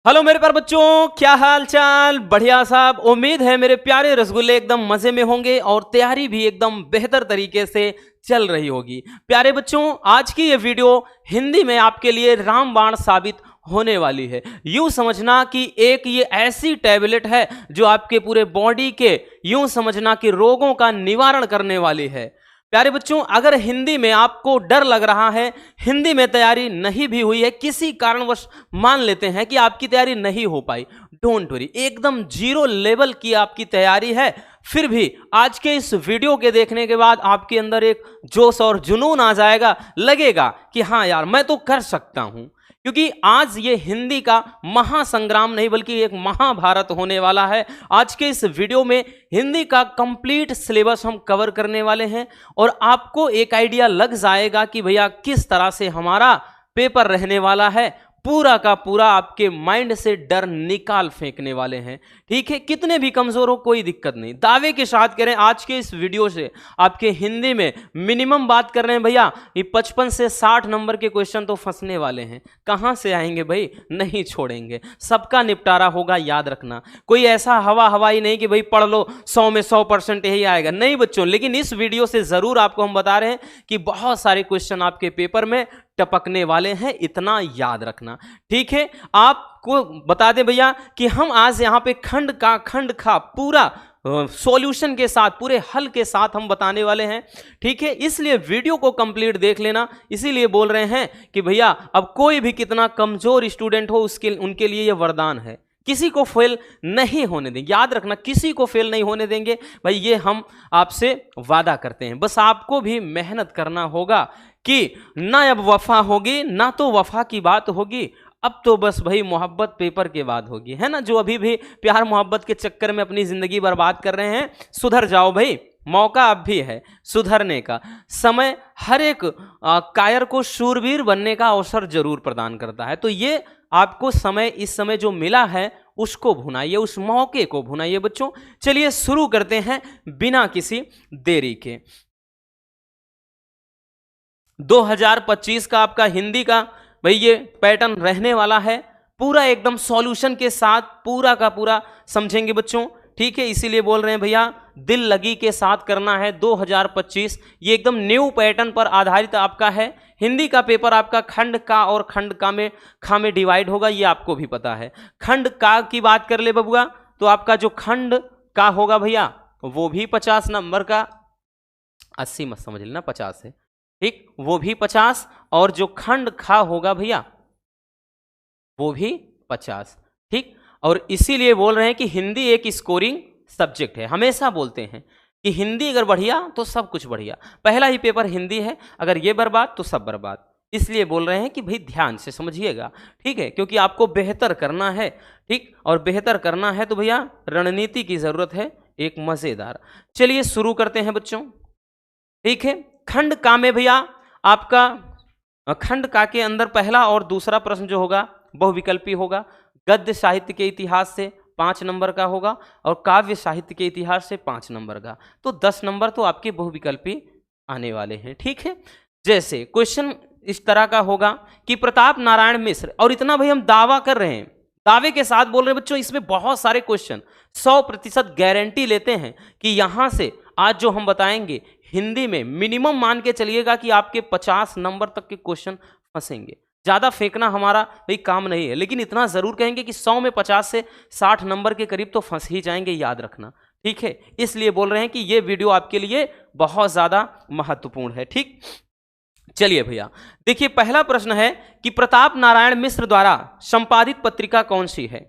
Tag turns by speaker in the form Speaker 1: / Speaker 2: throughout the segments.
Speaker 1: Hello मेरे प्यारे बच्चों, क्या हाल चाल। बढ़िया साहब। उम्मीद है मेरे प्यारे रसगुल्ले एकदम मजे में होंगे और तैयारी भी एकदम बेहतर तरीके से चल रही होगी। प्यारे बच्चों, आज की ये वीडियो हिंदी में आपके लिए रामबाण साबित होने वाली है। यूं समझना कि एक ये ऐसी टैबलेट है जो आपके पूरे बॉडी के यूं समझना कि रोगों का निवारण करने वाली है। प्यारे बच्चों, अगर हिंदी में आपको डर लग रहा है, हिंदी में तैयारी नहीं भी हुई है, किसी कारणवश मान लेते हैं कि आपकी तैयारी नहीं हो पाई, डोंट वरी, एकदम जीरो लेवल की आपकी तैयारी है। फिर भी आज के इस वीडियो के देखने के बाद आपके अंदर एक जोश और जुनून आ जाएगा, लगेगा कि हाँ यार मैं तो कर सकता हूं। क्योंकि आज ये हिंदी का महासंग्राम नहीं बल्कि एक महाभारत होने वाला है। आज के इस वीडियो में हिंदी का कंप्लीट सिलेबस हम कवर करने वाले हैं और आपको एक आइडिया लग जाएगा कि भैया किस तरह से हमारा पेपर रहने वाला है। पूरा का पूरा आपके माइंड से डर निकाल फेंकने वाले हैं। ठीक है, कितने भी कमजोर हो कोई दिक्कत नहीं, दावे के साथ करें आज के इस वीडियो से आपके हिंदी में मिनिमम बात कर रहे हैं भैया, ये 55 से 60 नंबर के क्वेश्चन तो फंसने वाले हैं। कहां से आएंगे भाई, नहीं छोड़ेंगे, सबका निपटारा होगा। याद रखना, कोई ऐसा हवाई नहीं कि भाई पढ़ लो 100 में 100% यही आएगा, नहीं बच्चों। लेकिन इस वीडियो से जरूर आपको हम बता रहे हैं कि बहुत सारे क्वेश्चन आपके पेपर में टपकने वाले हैं, इतना याद रखना। ठीक है, आपको बता दें भैया कि हम आज यहां पे खंड का पूरा सॉल्यूशन के साथ, पूरे हल के साथ हम बताने वाले हैं। ठीक है, इसलिए वीडियो को कंप्लीट देख लेना। इसीलिए बोल रहे हैं कि भैया अब कोई भी कितना कमजोर स्टूडेंट हो उनके लिए यह वरदान है, किसी को फेल नहीं होने देंगे। याद रखना, किसी को फेल नहीं होने देंगे भाई, ये हम आपसे वादा करते हैं। बस आपको भी मेहनत करना होगा कि ना अब वफा होगी ना तो वफा की बात होगी, अब तो बस भाई मोहब्बत पेपर के बाद होगी, है ना। जो अभी भी प्यार मोहब्बत के चक्कर में अपनी जिंदगी बर्बाद कर रहे हैं, सुधर जाओ भाई, मौका अब भी है सुधरने का। समय हर एक कायर को शूरवीर बनने का अवसर जरूर प्रदान करता है। तो ये आपको समय, इस समय जो मिला है उसको भुनाइए, उस मौके को भुनाइए बच्चों। चलिए शुरू करते हैं बिना किसी देरी के। 2025 का आपका हिंदी का भाई ये पैटर्न रहने वाला है, पूरा एकदम सॉल्यूशन के साथ पूरा का पूरा समझेंगे बच्चों। ठीक है, इसीलिए बोल रहे हैं भैया दिल लगी के साथ करना है। 2025 ये एकदम न्यू पैटर्न पर आधारित आपका है। हिंदी का पेपर आपका खंड का और खंड का में खा में डिवाइड होगा, ये आपको भी पता है। खंड का की बात कर ले बबुआ, तो आपका जो खंड का होगा भैया वो भी 50 नंबर का, 80 मत समझ लेना, 50 है। ठीक, वो भी 50, और जो खंड खा होगा भैया वो भी 50। ठीक, और इसीलिए बोल रहे हैं कि हिंदी एक स्कोरिंग सब्जेक्ट है। हमेशा बोलते हैं कि हिंदी अगर बढ़िया तो सब कुछ बढ़िया। पहला ही पेपर हिंदी है, अगर ये बर्बाद तो सब बर्बाद। इसलिए बोल रहे हैं कि भाई ध्यान से समझिएगा। ठीक है, क्योंकि आपको बेहतर करना है। ठीक, और बेहतर करना है तो भैया रणनीति की जरूरत है, एक मजेदार। चलिए शुरू करते हैं बच्चों। ठीक है, खंड का में भैया आपका खंड का के अंदर पहला और दूसरा प्रश्न जो होगा बहुविकल्पी होगा। गद्य साहित्य के इतिहास से 5 नंबर का होगा और काव्य साहित्य के इतिहास से 5 नंबर का, तो 10 नंबर तो आपके बहुविकल्पी आने वाले हैं। ठीक है, जैसे क्वेश्चन इस तरह का होगा कि प्रताप नारायण मिश्र, और इतना भाई हम दावा कर रहे हैं, दावे के साथ बोल रहे हैं बच्चों, इसमें बहुत सारे क्वेश्चन 100% गारंटी लेते हैं कि यहां से आज जो हम बताएंगे हिंदी में मिनिमम मान के चलिएगा कि आपके 50 नंबर तक के क्वेश्चन फंसेंगे। ज्यादा फेंकना हमारा भाई काम नहीं है, लेकिन इतना जरूर कहेंगे कि 100 में 50 से 60 नंबर के करीब तो फंस ही जाएंगे, याद रखना। ठीक है, इसलिए बोल रहे हैं कि ये वीडियो आपके लिए बहुत ज्यादा महत्वपूर्ण है। ठीक, चलिए भैया देखिए, पहला प्रश्न है कि प्रताप नारायण मिश्र द्वारा संपादित पत्रिका कौन सी है।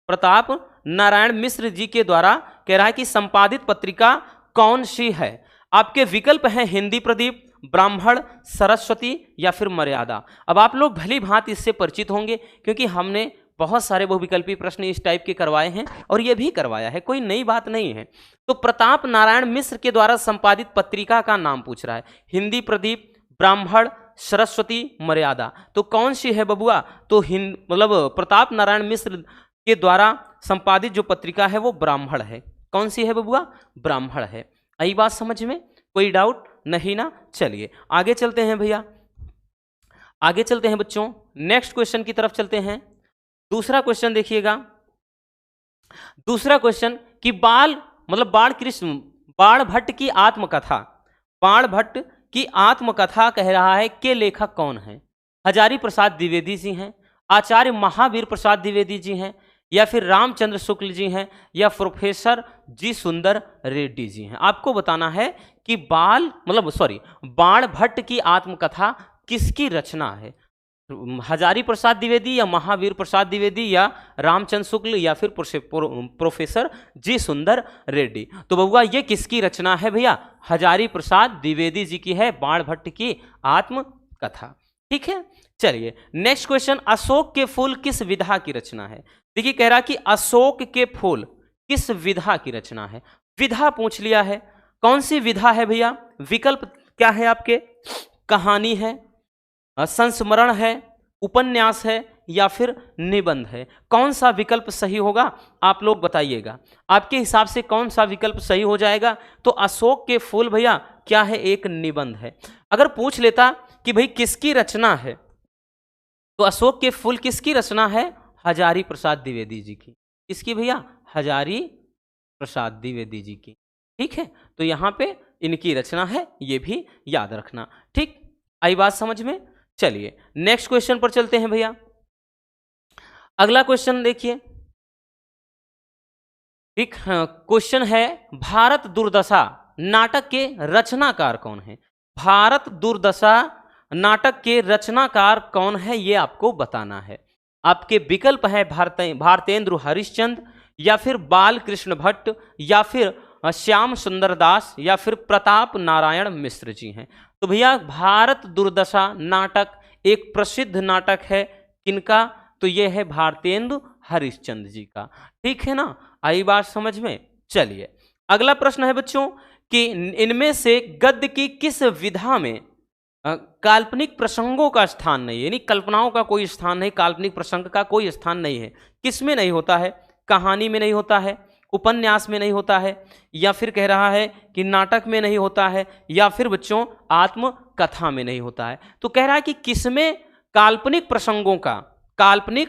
Speaker 1: प्रताप नारायण मिश्र जी के द्वारा कह रहा है कि संपादित पत्रिका कौन सी है। आपके विकल्प हैं हिंदी प्रदीप, ब्राह्मण, सरस्वती या फिर मर्यादा। अब आप लोग भली भांति इससे परिचित होंगे क्योंकि हमने बहुत सारे बहुविकल्पी प्रश्न इस टाइप के करवाए हैं और ये भी करवाया है, कोई नई बात नहीं है। तो प्रताप नारायण मिश्र के द्वारा संपादित पत्रिका का नाम पूछ रहा है, हिंदी प्रदीप, ब्राह्मण, सरस्वती, मर्यादा, तो कौन सी है बबुआ। तो मतलब प्रताप नारायण मिश्र के द्वारा संपादित जो पत्रिका है वो ब्राह्मण है। कौन सी है बबुआ, ब्राह्मण है। आई बात समझ में, कोई डाउट नहीं ना। चलिए आगे चलते हैं भैया, आगे चलते हैं बच्चों, नेक्स्ट क्वेश्चन की तरफ चलते हैं। दूसरा क्वेश्चन देखिएगा, दूसरा क्वेश्चन कि बाल मतलब बाण भट्ट की आत्मकथा, बाण भट्ट की आत्मकथा कह रहा है के लेखक कौन है? हजारी प्रसाद द्विवेदी जी हैं, आचार्य महावीर प्रसाद द्विवेदी जी हैं, या फिर रामचंद्र शुक्ल जी हैं, या प्रोफेसर जी सुंदर रेड्डी जी हैं। आपको बताना है कि बाण भट्ट की आत्मकथा किसकी रचना है? हजारी प्रसाद द्विवेदी या महावीर प्रसाद द्विवेदी या रामचंद्र शुक्ल या फिर प्रोफेसर जी सुंदर रेड्डी। तो बबुआ ये किसकी रचना है भैया? हजारी प्रसाद द्विवेदी जी की है बाण भट्ट की आत्मकथा। ठीक है, चलिए नेक्स्ट क्वेश्चन, अशोक के फूल किस विधा की रचना है? देखिए कह रहा कि अशोक के फूल किस विधा की रचना है? विधा पूछ लिया है, कौन सी विधा है भैया? विकल्प क्या है आपके? कहानी है, संस्मरण है, उपन्यास है, या फिर निबंध है? कौन सा विकल्प सही होगा आप लोग बताइएगा, आपके हिसाब से कौन सा विकल्प सही हो जाएगा? तो अशोक के फूल भैया क्या है? एक निबंध है। अगर पूछ लेता कि भाई किसकी रचना है, तो अशोक के फूल किसकी रचना है? हजारी प्रसाद द्विवेदी जी की। किसकी भैया? हजारी प्रसाद द्विवेदी जी की। ठीक है, तो यहां पे इनकी रचना है, ये भी याद रखना। ठीक, आई बात समझ में? चलिए नेक्स्ट क्वेश्चन पर चलते हैं भैया। अगला क्वेश्चन देखिए, ठीक क्वेश्चन है, भारत दुर्दशा नाटक के रचनाकार कौन है? भारत दुर्दशा नाटक के रचनाकार कौन है, ये आपको बताना है। आपके विकल्प है भारतेंद्र हरिश्चंद्र, या फिर बाल कृष्ण भट्ट, या फिर श्याम सुंदर दास, या फिर प्रताप नारायण मिश्र जी हैं। तो भैया भारत दुर्दशा नाटक एक प्रसिद्ध नाटक है, किनका? तो यह है भारतेंदु हरिश्चंद्र जी का। ठीक है ना, आई बात समझ में? चलिए अगला प्रश्न है बच्चों कि इनमें से गद्य की किस विधा में काल्पनिक प्रसंगों का स्थान नहीं है, यानी कल्पनाओं का कोई स्थान नहीं, काल्पनिक प्रसंग का कोई स्थान नहीं है। किसमें नहीं होता है? कहानी में नहीं होता है, उपन्यास में नहीं होता है, या फिर कह रहा है कि नाटक में नहीं होता है, या फिर बच्चों आत्मकथा में नहीं होता है। तो कह रहा है कि किसमें काल्पनिक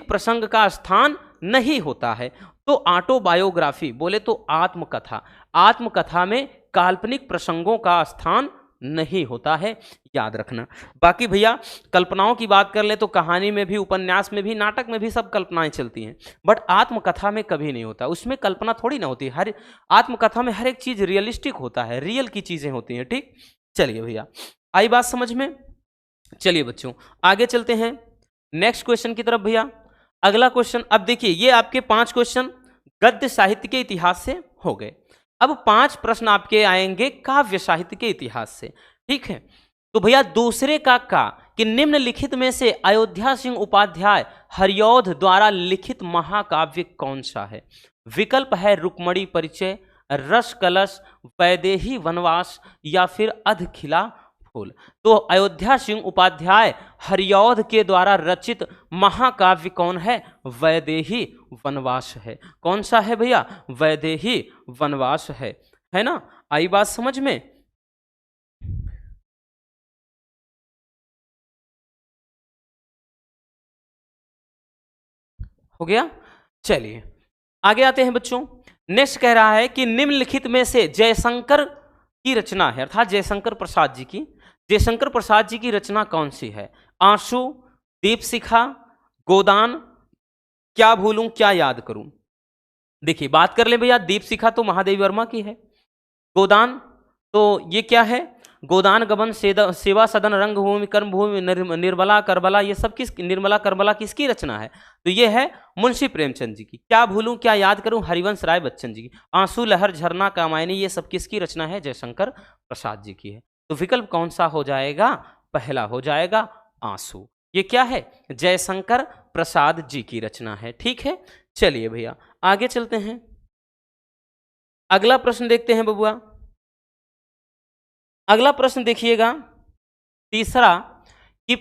Speaker 1: प्रसंग का स्थान नहीं होता है? तो ऑटोबायोग्राफी बोले तो आत्मकथा में काल्पनिक प्रसंगों का स्थान नहीं होता है, याद रखना। बाकी भैया कल्पनाओं की बात कर ले तो कहानी में भी, उपन्यास में भी, नाटक में भी सब कल्पनाएं चलती हैं, बट आत्मकथा में कभी नहीं होता। उसमें कल्पना थोड़ी ना होती, हर आत्मकथा में हर एक चीज रियलिस्टिक होता है, रियल की चीजें होती हैं। ठीक, चलिए भैया आई बात समझ में? चलिए बच्चों आगे चलते हैं नेक्स्ट क्वेश्चन की तरफ भैया। अगला क्वेश्चन, अब देखिए ये आपके 5 क्वेश्चन गद्य साहित्य के इतिहास से हो गए। अब 5 प्रश्न आपके आएंगे काव्य साहित्य के इतिहास से। ठीक है, तो भैया दूसरे का कि निम्नलिखित में से अयोध्या सिंह उपाध्याय हरिऔध द्वारा लिखित महाकाव्य कौन सा है? विकल्प है रुक्मणी परिचय, रस कलश, वैदेही वनवास, या फिर अधखिला फूल। तो अयोध्या सिंह उपाध्याय हरिऔध के द्वारा रचित महाकाव्य कौन है? वैदेही वनवास है। कौन सा है भैया? वैदेही वनवास है ना? आई बात समझ में? हो गया? चलिए आगे आते हैं बच्चों। नेक्स्ट कह रहा है कि निम्नलिखित में से जयशंकर की रचना है, अर्थात जयशंकर प्रसाद जी की, जयशंकर प्रसाद जी की रचना कौन सी है? आंसू, दीपशिखा, गोदान, क्या भूलूं क्या याद करूं। देखिए बात कर ले भैया, दीपशिखा तो महादेवी वर्मा की है, गोदान तो ये क्या है? गोदान गबन सेवा सदन रंगभूमि कर्मभूमि निर्मला करबला, ये सब निर्मला करबला किसकी रचना है? तो ये है मुंशी प्रेमचंद जी की। क्या भूलूं क्या याद करूं हरिवंश राय बच्चन जी की। आंसू, लहर, झरना, कामायनी, ये सब किसकी रचना है? जयशंकर प्रसाद जी की है। तो विकल्प कौन सा हो जाएगा? पहला हो जाएगा आंसू। ये क्या है? जयशंकर प्रसाद जी की रचना है। ठीक है, चलिए भैया आगे चलते हैं। अगला प्रश्न देखते हैं बबुआ। अगला प्रश्न देखिएगा तीसरा कि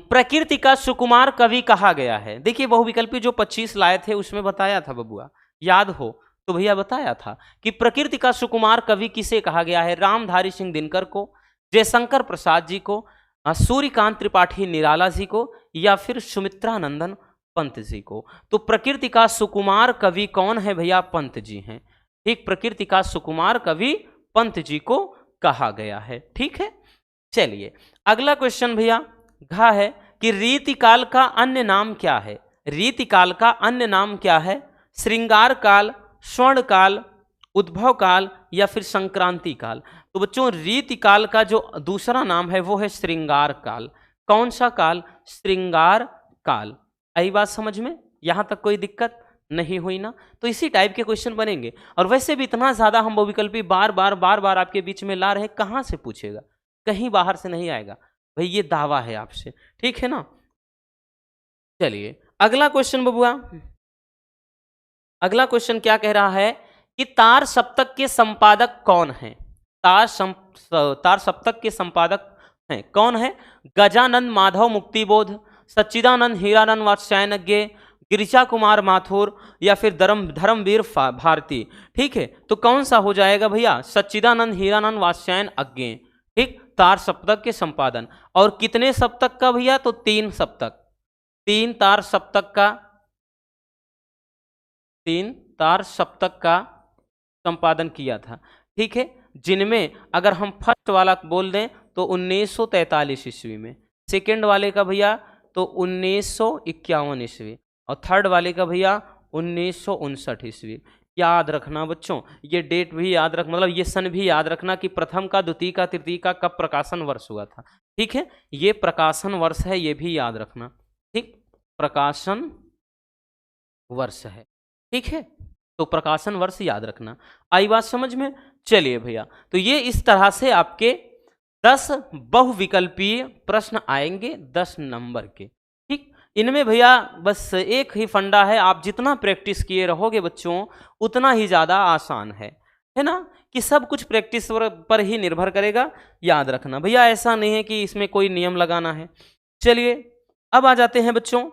Speaker 1: प्रकृति का सुकुमार कवि कहा गया है। देखिए बहुविकल्पी जो 25 लाए थे उसमें बताया था बबुआ, याद हो तो भैया बताया था कि प्रकृति का सुकुमार कवि किसे कहा गया है? रामधारी सिंह दिनकर को, जयशंकर प्रसाद जी को, सूर्यकांत त्रिपाठी निराला जी को, या फिर सुमित्रा नंदन पंत जी को। तो प्रकृति का सुकुमार कवि कौन है भैया? पंत जी हैं। ठीक, प्रकृति का सुकुमार कवि पंत जी को कहा गया है। ठीक है, चलिए अगला क्वेश्चन भैया घा है कि रीतिकाल का अन्य नाम क्या है? रीतिकाल का अन्य नाम क्या है? श्रृंगार काल, स्वर्ण काल, उद्भव काल या फिर संक्रांति काल? तो बच्चों रीतिकाल का जो दूसरा नाम है वो है श्रृंगार काल। कौन सा काल? श्रृंगार काल। आई बात समझ में? यहां तक कोई दिक्कत नहीं हुई ना? तो इसी टाइप के क्वेश्चन बनेंगे। और वैसे भी इतना ज्यादा हम बहुविकल्पी बार बार आपके बीच में ला रहे हैं, कहां से पूछेगा? कहीं बाहर से नहीं आएगा भाई, ये दावा है आपसे। ठीक है ना? चलिए अगला क्वेश्चन बबुआ, अगला क्वेश्चन क्या कह रहा है कि तार सप्तक के संपादक कौन है? तार सप्तक के संपादक हैं कौन है? गजानंद माधव मुक्तिबोध, सच्चिदानंद हीरानंद वात्स्यायनज्ञ, गिरिजा कुमार माथुर या फिर धर्मवीर भारती। ठीक है, तो कौन सा हो जाएगा भैया? सच्चिदानंद हीरानंद वात्स्यायन अज्ञे। ठीक, तार सप्तक के संपादन। और कितने सप्तक का भैया? तो 3 सप्तक, 3 तार सप्तक का, 3 तार सप्तक का संपादन किया था। ठीक है, जिनमें अगर हम फर्स्ट वाला बोल दें तो 1943 ईस्वी में, सेकेंड वाले का भैया तो 1951 ईस्वी, और थर्ड वाले का भैया 1959 ईस्वी। याद रखना बच्चों, ये डेट भी याद रख, मतलब ये सन भी याद रखना कि प्रथम का, द्वितीय का, तृतीय का कब प्रकाशन वर्ष हुआ था। ठीक है, ये प्रकाशन वर्ष है, ये भी याद रखना। ठीक, प्रकाशन वर्ष है। ठीक है, तो प्रकाशन वर्ष याद रखना। आई बात समझ में? चलिए भैया, तो ये इस तरह से आपके 10 बहुविकल्पीय प्रश्न आएंगे 10 नंबर के। ठीक, इनमें भैया बस एक ही फंडा है, आप जितना प्रैक्टिस किए रहोगे बच्चों उतना ही ज़्यादा आसान है ना? कि सब कुछ प्रैक्टिस पर ही निर्भर करेगा। याद रखना भैया, ऐसा नहीं है कि इसमें कोई नियम लगाना है। चलिए अब आ जाते हैं बच्चों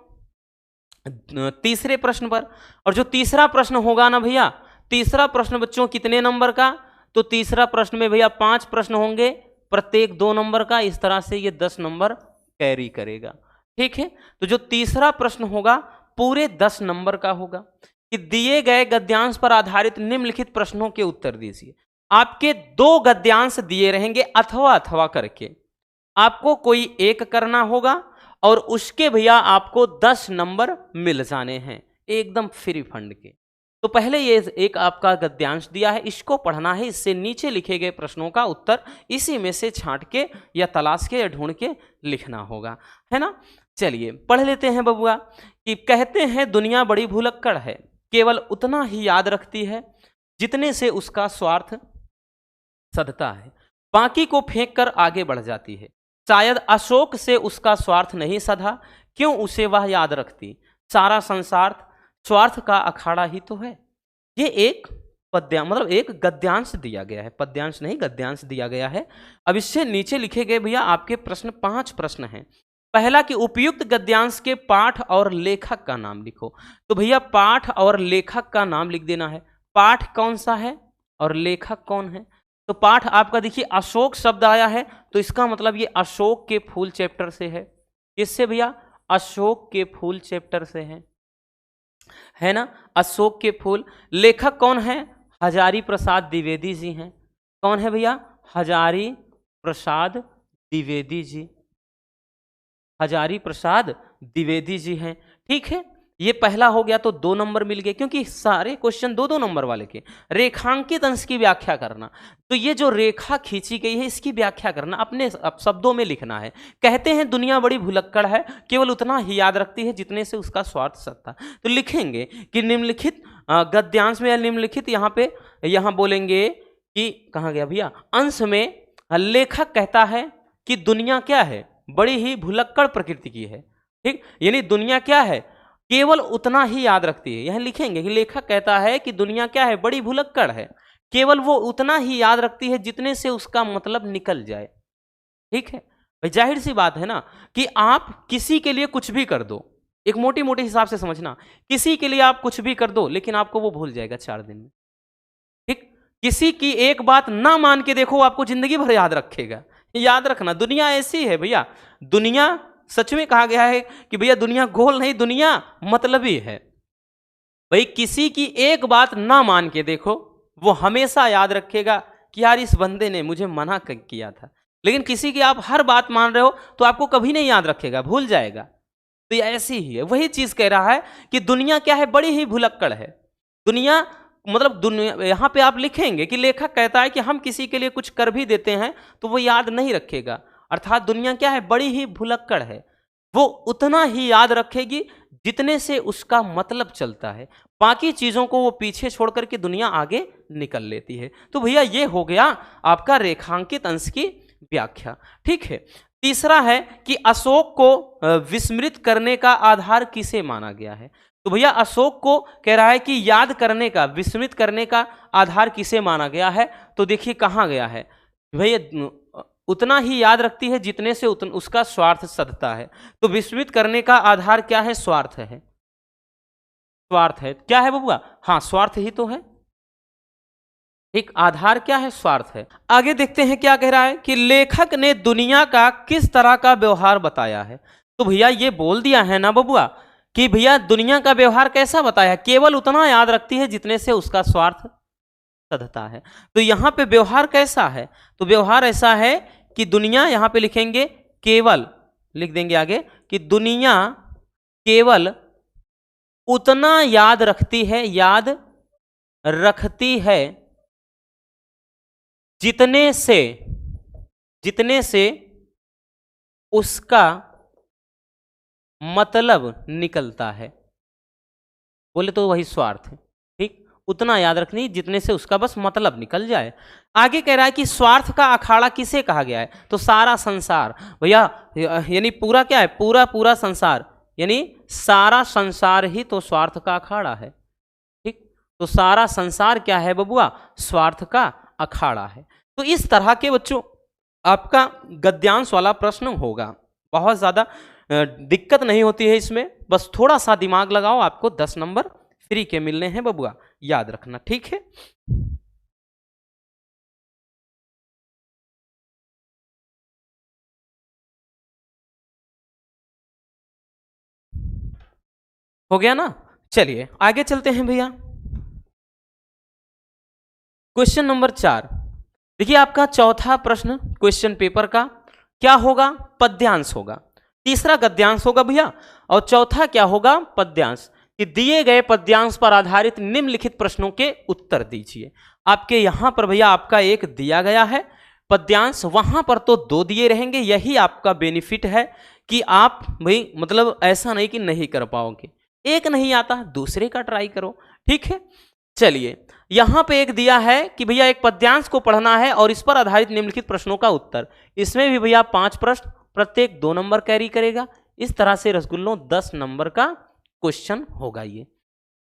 Speaker 1: तीसरे प्रश्न पर। और जो तीसरा प्रश्न होगा ना भैया, तीसरा प्रश्न बच्चों कितने नंबर का? तो तीसरा प्रश्न में भैया 5 प्रश्न होंगे, प्रत्येक 2 नंबर का। इस तरह से ये 10 नंबर कैरी करेगा। ठीक है, तो जो तीसरा प्रश्न होगा पूरे 10 नंबर का होगा कि दिए गए गद्यांश पर आधारित निम्नलिखित प्रश्नों के उत्तर दीजिए। आपके 2 गद्यांश दिए रहेंगे अथवा अथवा करके, आपको कोई एक करना होगा और उसके भैया आपको 10 नंबर मिल जाने हैं एकदम फ्री फंड के। तो पहले ये एक आपका गद्यांश दिया है, इसको पढ़ना है, इससे नीचे लिखे गए प्रश्नों का उत्तर इसी में से छांट के या तलाश के या ढूंढ के लिखना होगा, है ना? चलिए पढ़ लेते हैं बबुआ कि कहते हैं दुनिया बड़ी भुलक्कड़ है, केवल उतना ही याद रखती है जितने से उसका स्वार्थ सधता है, बाकी को फेंक कर आगे बढ़ जाती है। शायद अशोक से उसका स्वार्थ नहीं सधा, क्यों उसे वह याद रखती, सारा संसार स्वार्थ का अखाड़ा ही तो है। ये एक पद्यांश मतलब एक गद्यांश दिया गया है, पद्यांश नहीं गद्यांश दिया गया है। अब इससे नीचे लिखे गए भैया आपके प्रश्न 5 प्रश्न हैं। पहला कि उपयुक्त गद्यांश के पाठ और लेखक का नाम लिखो। तो भैया पाठ और लेखक का नाम लिख देना है। पाठ कौन सा है और लेखक कौन है? तो पाठ आपका देखिए अशोक शब्द आया है, तो इसका मतलब ये अशोक के फूल चैप्टर से है। किससे भैया? अशोक के फूल चैप्टर से है ना, अशोक के फूल। लेखक कौन है? हजारी प्रसाद द्विवेदी जी हैं। कौन है भैया? हजारी प्रसाद द्विवेदी जी, हजारी प्रसाद द्विवेदी जी हैं। ठीक है, ये पहला हो गया, तो 2 नंबर मिल गए, क्योंकि सारे क्वेश्चन 2-2 नंबर वाले के। रेखांकित अंश की व्याख्या करना, तो ये जो रेखा खींची गई है इसकी व्याख्या करना, अपने शब्दों में लिखना है। कहते हैं दुनिया बड़ी भुलक्कड़ है, केवल उतना ही याद रखती है जितने से उसका स्वार्थ सत्ता। तो लिखेंगे कि निम्नलिखित गद्यांश में या निम्नलिखित यहाँ बोलेंगे कि कहाँ गया भैया, अंश में लेखक कहता है कि दुनिया क्या है, बड़ी ही भुलक्कड़ प्रकृति की है। ठीक, यानी दुनिया क्या है, केवल उतना ही याद रखती है। यह लिखेंगे कि लेखक कहता है कि दुनिया क्या है, बड़ी भुलक्कड़ है, केवल वो उतना ही याद रखती है जितने से उसका मतलब निकल जाए। ठीक है भाई, जाहिर सी बात है ना कि आप किसी के लिए कुछ भी कर दो, एक मोटी मोटी हिसाब से समझना, किसी के लिए आप कुछ भी कर दो लेकिन आपको वो भूल जाएगा 4 दिन में। ठीक, किसी की एक बात ना मान के देखो, आपको जिंदगी भर याद रखेगा। याद रखना, दुनिया ऐसी है भैया, दुनिया सच में कहा गया है कि भैया दुनिया गोल नहीं, दुनिया मतलबी है। भाई किसी की एक बात ना मान के देखो, वो हमेशा याद रखेगा कि यार इस बंदे ने मुझे मना किया था। लेकिन किसी की आप हर बात मान रहे हो तो आपको कभी नहीं याद रखेगा, भूल जाएगा। तो ये ऐसी ही है। वही चीज कह रहा है कि दुनिया क्या है, बड़ी ही भुलक्कड़ है दुनिया। मतलब दुनिया, यहाँ पे आप लिखेंगे कि लेखक कहता है कि हम किसी के लिए कुछ कर भी देते हैं तो वो याद नहीं रखेगा। अर्थात दुनिया क्या है, बड़ी ही भुलक्कड़ है। वो उतना ही याद रखेगी जितने से उसका मतलब चलता है, बाकी चीजों को वो पीछे छोड़ करके दुनिया आगे निकल लेती है। तो भैया ये हो गया आपका रेखांकित अंश की व्याख्या। ठीक है, तीसरा है कि अशोक को विस्मृत करने का आधार किसे माना गया है। तो भैया अशोक को कह रहा है कि याद करने का, विस्मृत करने का आधार किसे माना गया है। तो देखिए कहाँ गया है भैया, उतना ही याद रखती है जितने से उसका स्वार्थ सधता है। तो विस्मृत करने का आधार क्या है, स्वार्थ है। स्वार्थ है, क्या है बबुआ, हाँ स्वार्थ ही तो है। एक आधार क्या है, स्वार्थ है। आगे देखते हैं क्या कह रहा है कि लेखक ने दुनिया का किस तरह का व्यवहार बताया है। तो भैया ये बोल दिया है ना बबुआ कि भैया दुनिया का व्यवहार कैसा बताया, केवल उतना याद रखती है जितने से उसका स्वार्थ सधता है। तो यहां पे व्यवहार कैसा है, तो व्यवहार ऐसा है कि दुनिया, यहां पे लिखेंगे केवल, लिख देंगे आगे कि दुनिया केवल उतना याद रखती है, याद रखती है जितने से उसका मतलब निकलता है। बोले तो वही स्वार्थ है। ठीक, उतना याद रखनी जितने से उसका बस मतलब निकल जाए। आगे कह रहा है कि स्वार्थ का अखाड़ा किसे कहा गया है। तो सारा संसार भैया, यानी पूरा क्या है, पूरा संसार, यानी सारा संसार ही तो स्वार्थ का अखाड़ा है। ठीक, तो सारा संसार क्या है बबुआ, स्वार्थ का अखाड़ा है। तो इस तरह के बच्चों आपका गद्यांश वाला प्रश्न होगा। बहुत ज़्यादा दिक्कत नहीं होती है इसमें, बस थोड़ा सा दिमाग लगाओ, आपको 10 नंबर फ्री के मिलने हैं बबुआ, याद रखना। ठीक है, हो गया ना। चलिए आगे चलते हैं भैया। क्वेश्चन नंबर 4, देखिए आपका चौथा प्रश्न क्वेश्चन पेपर का क्या होगा, पद्यांश होगा। तीसरा गद्यांश होगा भैया, और चौथा क्या होगा, पद्यांश। कि दिए गए पद्यांश पर आधारित निम्नलिखित प्रश्नों के उत्तर दीजिए। आपके यहां पर भैया आपका एक दिया गया है पद्यांश, वहां पर तो 2 दिए रहेंगे। यही आपका बेनिफिट है कि आप भाई मतलब ऐसा नहीं कि नहीं कर पाओगे, एक नहीं आता दूसरे का ट्राई करो। ठीक है, चलिए यहां पे एक दिया है कि भैया एक पद्यांश को पढ़ना है और इस पर आधारित निम्नलिखित प्रश्नों का उत्तर। इसमें भी भैया 5 प्रश्न, प्रत्येक 2 नंबर कैरी करेगा। इस तरह से रसगुल्लों 10 नंबर का क्वेश्चन होगा ये।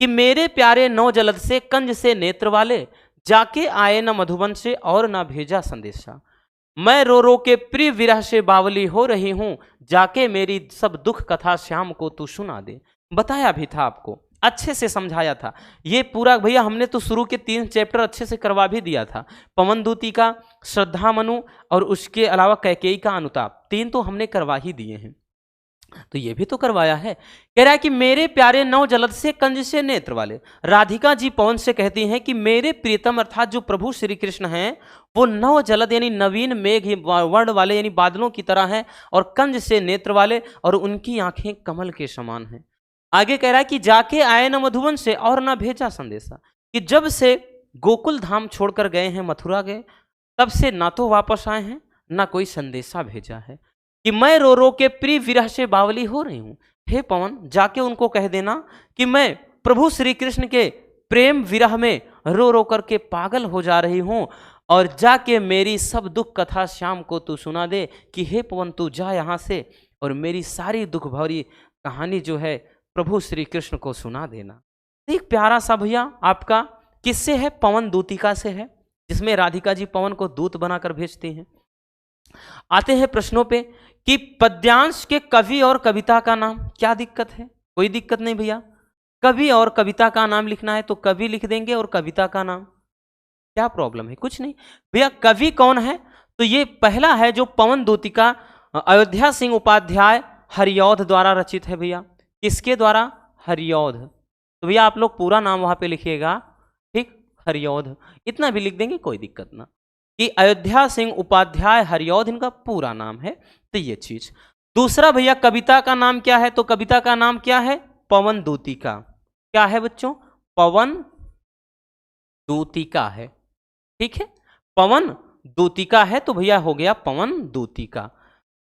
Speaker 1: कि मेरे प्यारे नौ जलद से कंज से नेत्र वाले, जाके आए न मधुबन से और न भेजा संदेशा। मैं रो रो के प्रिय विरह से बावली हो रही हूं, जाके मेरी सब दुख कथा श्याम को तू सुना दे। बताया भी था आपको, अच्छे से समझाया था। ये पूरा भैया हमने तो शुरू के 3 चैप्टर अच्छे से करवा भी दिया था। पवन दूती का, श्रद्धा मनु और उसके अलावा कैकेयी का अनुताप, 3 तो हमने करवा ही दिए हैं। तो ये भी तो करवाया है। कह रहा है कि मेरे प्यारे नौ जलद से कंज से नेत्र वाले, राधिका जी पवन से कहती हैं कि मेरे प्रीतम अर्थात जो प्रभु श्री कृष्ण हैं वो नौ जलद यानी नवीन मेघ वर्ण वाले यानी बादलों की तरह हैं, और कंज से नेत्र वाले और उनकी आंखें कमल के समान हैं। आगे कह रहा है कि जाके आए न मधुबन से और न भेजा संदेशा, कि जब से गोकुल धाम छोड़कर गए हैं, मथुरा गए, तब से ना तो वापस आए हैं ना कोई संदेशा भेजा है। कि मैं रो रो के प्रिय विरह से बावली हो रही हूं। हे पवन, जाके उनको कह देना कि मैं प्रभु श्री कृष्ण के प्रेम विरह में रो रो करके पागल हो जा रही हूं, और जाके मेरी सब दुख कथा श्याम को तू सुना दे। कि हे पवन तू जा यहाँ से और मेरी सारी दुख भरी कहानी जो है प्रभु श्री कृष्ण को सुना देना। एक प्यारा सा भैया आपका किससे है, पवन दूतिका से है, जिसमें राधिका जी पवन को दूत बनाकर भेजती हैं। आते हैं प्रश्नों पे कि पद्यांश के कवि और कविता का नाम, क्या दिक्कत है, कोई दिक्कत नहीं भैया। कवि और कविता का नाम लिखना है तो कवि लिख देंगे और कविता का नाम, क्या प्रॉब्लम है, कुछ नहीं भैया। कवि कौन है, तो ये पहला है जो पवन दूतिका, अयोध्या सिंह उपाध्याय, हरिऔध द्वारा रचित है भैया। किसके द्वारा? हरिऔध। तो भैया आप लोग पूरा नाम वहां पे लिखिएगा, ठीक, हरिऔध। इतना भी लिख देंगे कोई दिक्कत ना, कि अयोध्या सिंह उपाध्याय हरिऔध इनका पूरा नाम है। तो ये चीज। दूसरा भैया कविता का नाम क्या है? तो कविता का नाम क्या है? पवन दूतिका। क्या है बच्चों? पवन दूतिका है, ठीक है, पवन दूतिका है। तो भैया हो गया पवन दूतिका।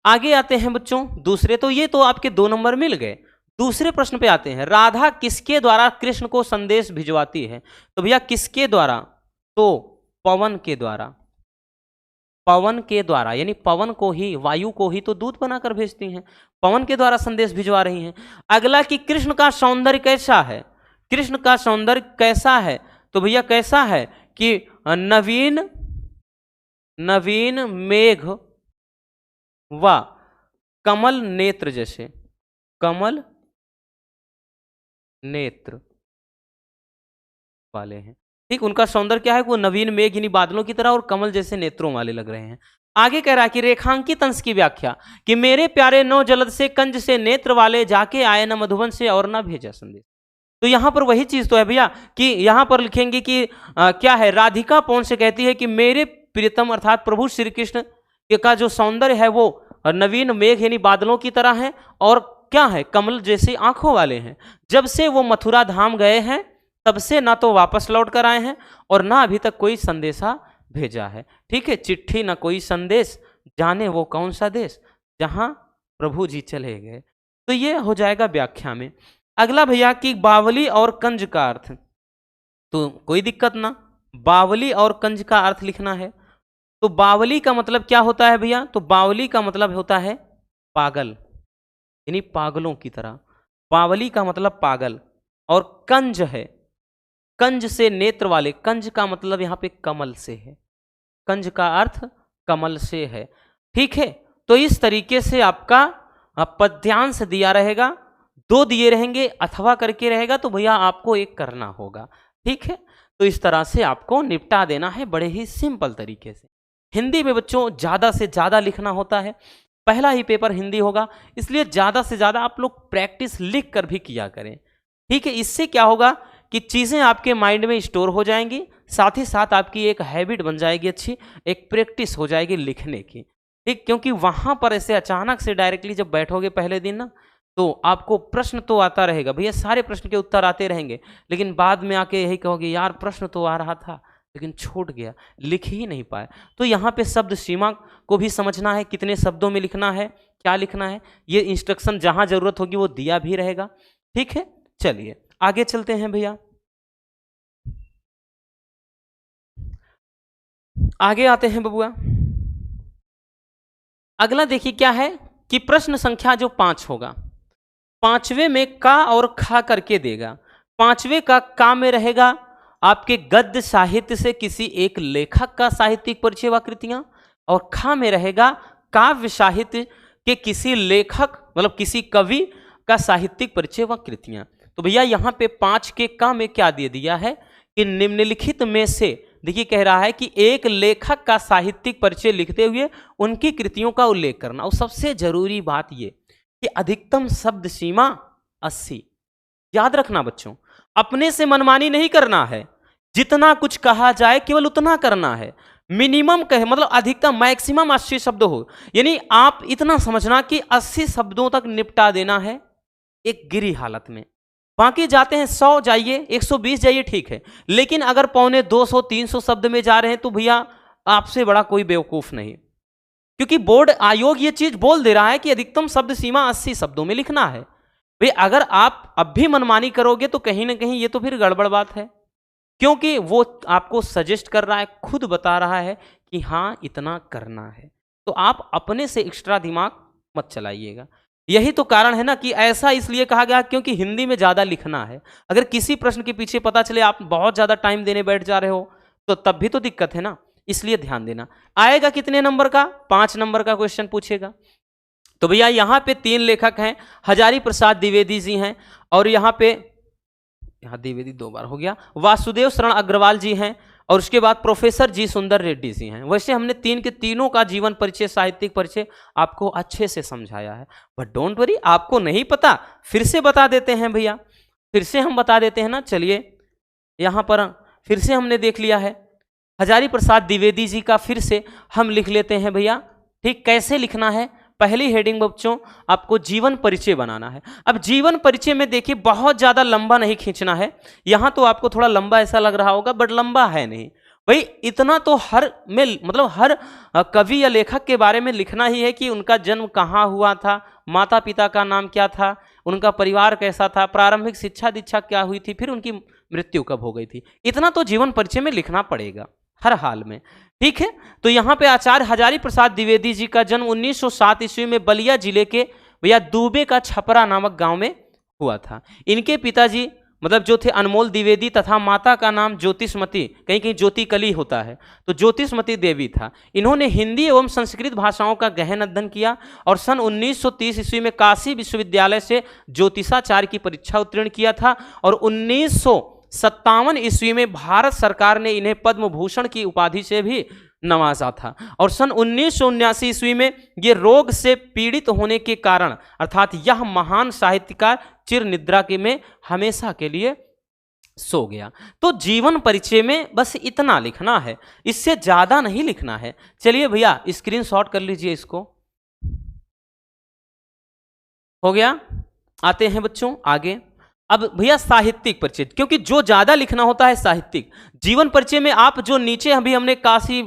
Speaker 1: आगे आते हैं बच्चों दूसरे, तो ये तो आपके 2 नंबर मिल गए। दूसरे प्रश्न पे आते हैं, राधा किसके द्वारा कृष्ण को संदेश भिजवाती है? तो भैया किसके द्वारा? तो पवन के द्वारा। पवन के द्वारा, यानी पवन को ही, वायु को ही तो दूत बनाकर भेजती हैं, पवन के द्वारा संदेश भिजवा रही हैं। अगला कि कृष्ण का सौंदर्य कैसा है? कृष्ण का सौंदर्य कैसा है? तो भैया कैसा है कि नवीन मेघ व कमल नेत्र जैसे, कमल नेत्र वाले हैं, ठीक। उनका सौंदर्य क्या है? वो नवीन मेघ यानी बादलों की तरह और कमल जैसे नेत्रों वाले लग रहे हैं। आगे कह रहा है कि रेखांकित अंश की व्याख्या, कि मेरे प्यारे नौ जलद से कंज से नेत्र वाले जाके आए न मधुबन से और ना भेजा संदेश। तो यहां पर वही चीज तो है भैया कि यहां पर लिखेंगे कि क्या है, राधिका पौन से कहती है कि मेरे प्रियतम अर्थात प्रभु श्री कृष्ण का जो सौंदर्य है वो नवीन मेघ यानी बादलों की तरह है और क्या है, कमल जैसी आंखों वाले हैं। जब से वो मथुरा धाम गए हैं तब से ना तो वापस लौट कर आए हैं और ना अभी तक कोई संदेशा भेजा है, ठीक है। चिट्ठी ना कोई संदेश, जाने वो कौन सा देश जहां प्रभु जी चले गए। तो ये हो जाएगा व्याख्या में। अगला भैया कि बावली और कंज का अर्थ, तो कोई दिक्कत ना, बावली और कंज का अर्थ लिखना है। तो बावली का मतलब क्या होता है भैया? तो बावली का मतलब होता है पागल, यानी पागलों की तरह। बावली का मतलब पागल। और कंज है, कंज से नेत्र वाले, कंज का मतलब यहां पे कमल से है, कंज का अर्थ कमल से है, ठीक है। तो इस तरीके से आपका पद्यांश दिया रहेगा, 2 दिए रहेंगे अथवा करके रहेगा, तो भैया आपको एक करना होगा, ठीक है। तो इस तरह से आपको निपटा देना है बड़े ही सिंपल तरीके से। हिंदी में बच्चों ज़्यादा से ज़्यादा लिखना होता है, पहला ही पेपर हिंदी होगा, इसलिए ज़्यादा से ज़्यादा आप लोग प्रैक्टिस लिख कर भी किया करें, ठीक है। इससे क्या होगा कि चीज़ें आपके माइंड में स्टोर हो जाएंगी, साथ ही साथ आपकी एक हैबिट बन जाएगी अच्छी, एक प्रैक्टिस हो जाएगी लिखने की, ठीक। क्योंकि वहाँ पर ऐसे अचानक से डायरेक्टली जब बैठोगे पहले दिन ना, तो आपको प्रश्न तो आता रहेगा भैया, सारे प्रश्न के उत्तर आते रहेंगे, लेकिन बाद में आके यही कहोगे यार प्रश्न तो आ रहा था लेकिन छूट गया, लिख ही नहीं पाए। तो यहाँ पे शब्द सीमा को भी समझना है, कितने शब्दों में लिखना है, क्या लिखना है, ये इंस्ट्रक्शन जहाँ जरूरत होगी वो दिया भी रहेगा, ठीक है। चलिए आगे चलते हैं भैया, आगे आते हैं बबुआ। अगला देखिए क्या है कि प्रश्न संख्या जो 5 होगा, 5वें में का और खा करके देगा। 5वें का में रहेगा आपके गद्य साहित्य से किसी एक लेखक का साहित्यिक परिचय व कृतियां, और खा में रहेगा काव्य साहित्य के किसी लेखक मतलब किसी कवि का साहित्यिक परिचय व कृतियां। तो भैया यहाँ पे 5 के का में क्या दे दिया है कि निम्नलिखित में से, देखिए कह रहा है कि एक लेखक का साहित्यिक परिचय लिखते हुए उनकी कृतियों का उल्लेख करना। और सबसे जरूरी बात ये कि अधिकतम शब्द सीमा 80। याद रखना बच्चों, अपने से मनमानी नहीं करना है, जितना कुछ कहा जाए केवल उतना करना है। मिनिमम कहे मतलब अधिकतम मैक्सिमम 80 शब्द हो, यानी आप इतना समझना कि 80 शब्दों तक निपटा देना है एक गिरी हालत में। बाकी जाते हैं 100 जाइए, 120 जाइए, ठीक है, लेकिन अगर 250-300 शब्द में जा रहे हैं तो भैया आपसे बड़ा कोई बेवकूफ नहीं, क्योंकि बोर्ड आयोग ये चीज बोल दे रहा है कि अधिकतम शब्द सीमा 80 शब्दों में लिखना है। भाई अगर आप अब भी मनमानी करोगे तो कहीं ना कहीं ये तो फिर गड़बड़ बात है, क्योंकि वो आपको सजेस्ट कर रहा है, खुद बता रहा है कि हाँ इतना करना है, तो आप अपने से एक्स्ट्रा दिमाग मत चलाइएगा। यही तो कारण है ना कि ऐसा इसलिए कहा गया क्योंकि हिंदी में ज्यादा लिखना है। अगर किसी प्रश्न के पीछे पता चले आप बहुत ज्यादा टाइम देने बैठ जा रहे हो तो तब भी तो दिक्कत है ना, इसलिए ध्यान देना। आएगा कितने नंबर का? 5 नंबर का क्वेश्चन पूछेगा। तो भैया यहाँ पे 3 लेखक हैं, हजारी प्रसाद द्विवेदी जी हैं, और यहाँ पे द्विवेदी 2 बार हो गया, वासुदेव शरण अग्रवाल जी हैं, और उसके बाद प्रोफेसर जी सुंदर रेड्डी जी हैं। वैसे हमने तीन के तीनों का जीवन परिचय, साहित्यिक परिचय आपको अच्छे से समझाया है, बट डोंट वरी, आपको नहीं पता फिर से बता देते हैं भैया, फिर से हम बता देते हैं ना। चलिए यहाँ पर फिर से हमने देख लिया है, हजारी प्रसाद द्विवेदी जी का फिर से हम लिख लेते हैं भैया। ठीक, कैसे लिखना है? पहली हेडिंग बच्चों आपको जीवन परिचय बनाना है। अब जीवन परिचय में देखिए बहुत ज़्यादा लंबा नहीं खींचना है, यहाँ तो आपको थोड़ा लंबा ऐसा लग रहा होगा, बट लंबा है नहीं भाई, इतना तो हर में मतलब हर कवि या लेखक के बारे में लिखना ही है कि उनका जन्म कहाँ हुआ था, माता पिता का नाम क्या था, उनका परिवार कैसा था, प्रारंभिक शिक्षा दीक्षा क्या हुई थी, फिर उनकी मृत्यु कब हो गई थी। इतना तो जीवन परिचय में लिखना पड़ेगा हर हाल में, ठीक है। तो यहाँ पे आचार्य हजारी प्रसाद द्विवेदी जी का जन्म 1907 ईस्वी में बलिया जिले के भैया दुबे का छपरा नामक गांव में हुआ था। इनके पिताजी मतलब जो थे अनमोल द्विवेदी तथा माता का नाम ज्योतिषमती, कहीं कहीं ज्योतिकली होता है, तो ज्योतिषमती देवी था। इन्होंने हिंदी एवं संस्कृत भाषाओं का गहन अध्ययन किया और सन 1930 ईस्वी में काशी विश्वविद्यालय से ज्योतिषाचार्य की परीक्षा उत्तीर्ण किया था और 1957 ईस्वी में भारत सरकार ने इन्हें पद्म भूषण की उपाधि से भी नवाजा था। और सन 1979 ईस्वी में ये रोग से पीड़ित होने के कारण अर्थात यह महान साहित्यकार चिर निद्रा के में हमेशा के लिए सो गया। तो जीवन परिचय में बस इतना लिखना है, इससे ज्यादा नहीं लिखना है। चलिए भैया स्क्रीनशॉट कर लीजिए इसको, हो गया। आते हैं बच्चों आगे। अब भैया साहित्यिक परिचय, क्योंकि जो ज्यादा लिखना होता है साहित्यिक। जीवन परिचय में आप जो नीचे अभी हमने काशी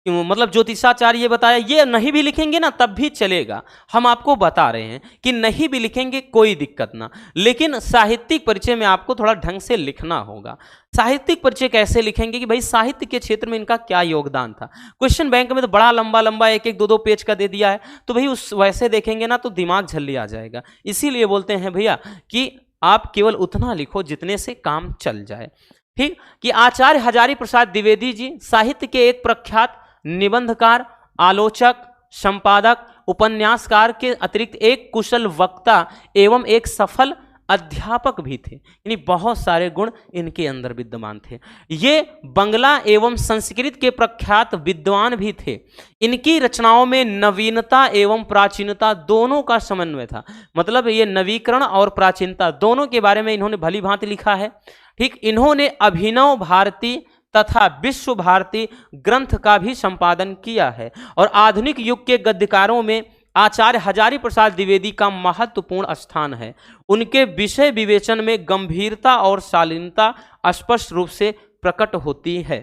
Speaker 1: मतलब ज्योतिषाचार्य ये बताया, ये नहीं भी लिखेंगे ना तब भी चलेगा, हम आपको बता रहे हैं कि नहीं भी लिखेंगे कोई दिक्कत ना, लेकिन साहित्यिक परिचय में आपको थोड़ा ढंग से लिखना होगा। साहित्यिक परिचय कैसे लिखेंगे कि भाई साहित्य के क्षेत्र में इनका क्या योगदान था। क्वेश्चन बैंक में तो बड़ा लंबा लंबा एक एक दो दो पेज का दे दिया है, तो भाई उस वैसे देखेंगे ना तो दिमाग झल्ली आ जाएगा। इसीलिए बोलते हैं भैया कि आप केवल उतना लिखो जितने से काम चल जाए। ठीक, कि आचार्य हजारी प्रसाद द्विवेदी जी साहित्य के एक प्रख्यात निबंधकार, आलोचक, संपादक, उपन्यासकार के अतिरिक्त एक कुशल वक्ता एवं एक सफल अध्यापक भी थे। यानी बहुत सारे गुण इनके अंदर विद्यमान थे। ये बंगला एवं संस्कृत के प्रख्यात विद्वान भी थे। इनकी रचनाओं में नवीनता एवं प्राचीनता दोनों का समन्वय था। मतलब ये नवीकरण और प्राचीनता दोनों के बारे में इन्होंने भली भांति लिखा है। ठीक, इन्होंने अभिनव भारती तथा विश्व भारती ग्रंथ का भी संपादन किया है और आधुनिक युग के गद्यकारों में आचार्य हजारी प्रसाद द्विवेदी का महत्वपूर्ण स्थान है। उनके विषय विवेचन में गंभीरता और शालीनता स्पष्ट रूप से प्रकट होती है।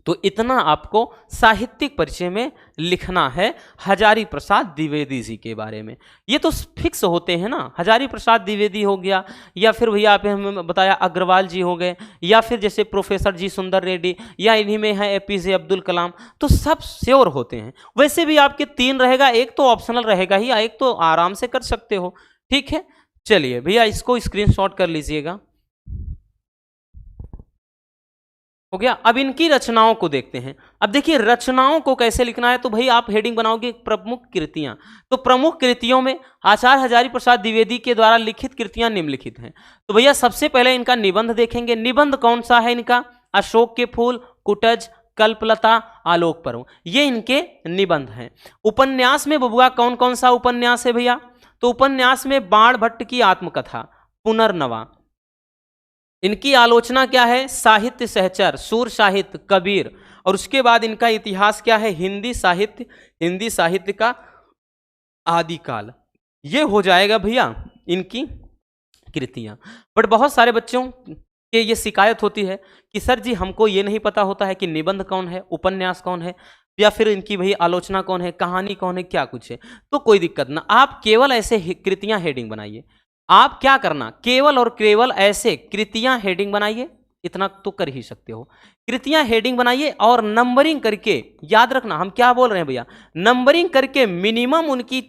Speaker 1: तो इतना आपको साहित्यिक परिचय में लिखना है हजारी प्रसाद द्विवेदी जी के बारे में। ये तो फिक्स होते हैं ना, हजारी प्रसाद द्विवेदी हो गया, या फिर भैया आप हमें बताया अग्रवाल जी हो गए, या फिर जैसे प्रोफेसर जी सुंदर रेड्डी, या इन्हीं में है एपीजे अब्दुल कलाम, तो सब श्योर होते हैं। वैसे भी आपके 3 रहेगा, एक तो ऑप्शनल रहेगा ही, एक तो आराम से कर सकते हो। ठीक है, चलिए भैया इसको स्क्रीनशॉट कर लीजिएगा, हो गया। अब इनकी रचनाओं को देखते हैं। अब देखिए रचनाओं को कैसे लिखना है, तो भाई आप हेडिंग बनाओगे प्रमुख कृतियां। तो प्रमुख कृतियों में आचार्य हजारी प्रसाद द्विवेदी के द्वारा लिखित कृतियां निम्नलिखित हैं। तो भैया सबसे पहले इनका निबंध देखेंगे। निबंध कौन सा है इनका? अशोक के फूल, कुटज, कल्पलता, आलोक पर्व, ये इनके निबंध हैं। उपन्यास में बबुआ कौन कौन सा उपन्यास है भैया? तो उपन्यास में बाण भट्ट की आत्मकथा पुनर्नवा। इनकी आलोचना क्या है? साहित्य सहचर, सूर साहित्य, कबीर। और उसके बाद इनका इतिहास क्या है? हिंदी साहित्य का आदिकाल। ये हो जाएगा भैया इनकी कृतियां। बट बहुत सारे बच्चों के ये शिकायत होती है कि सर जी हमको ये नहीं पता होता है कि निबंध कौन है, उपन्यास कौन है, या फिर इनकी भाई आलोचना कौन है, कहानी कौन है, क्या कुछ है। तो कोई दिक्कत ना, आप केवल ऐसे कृतियां हेडिंग बनाइए। आप क्या करना, केवल और केवल ऐसे कृतियां हेडिंग बनाइए, इतना तो कर ही सकते हो। कृतियां हेडिंग बनाइए और नंबरिंग करके, याद रखना हम क्या बोल रहे हैं भैया, नंबरिंग करके मिनिमम उनकी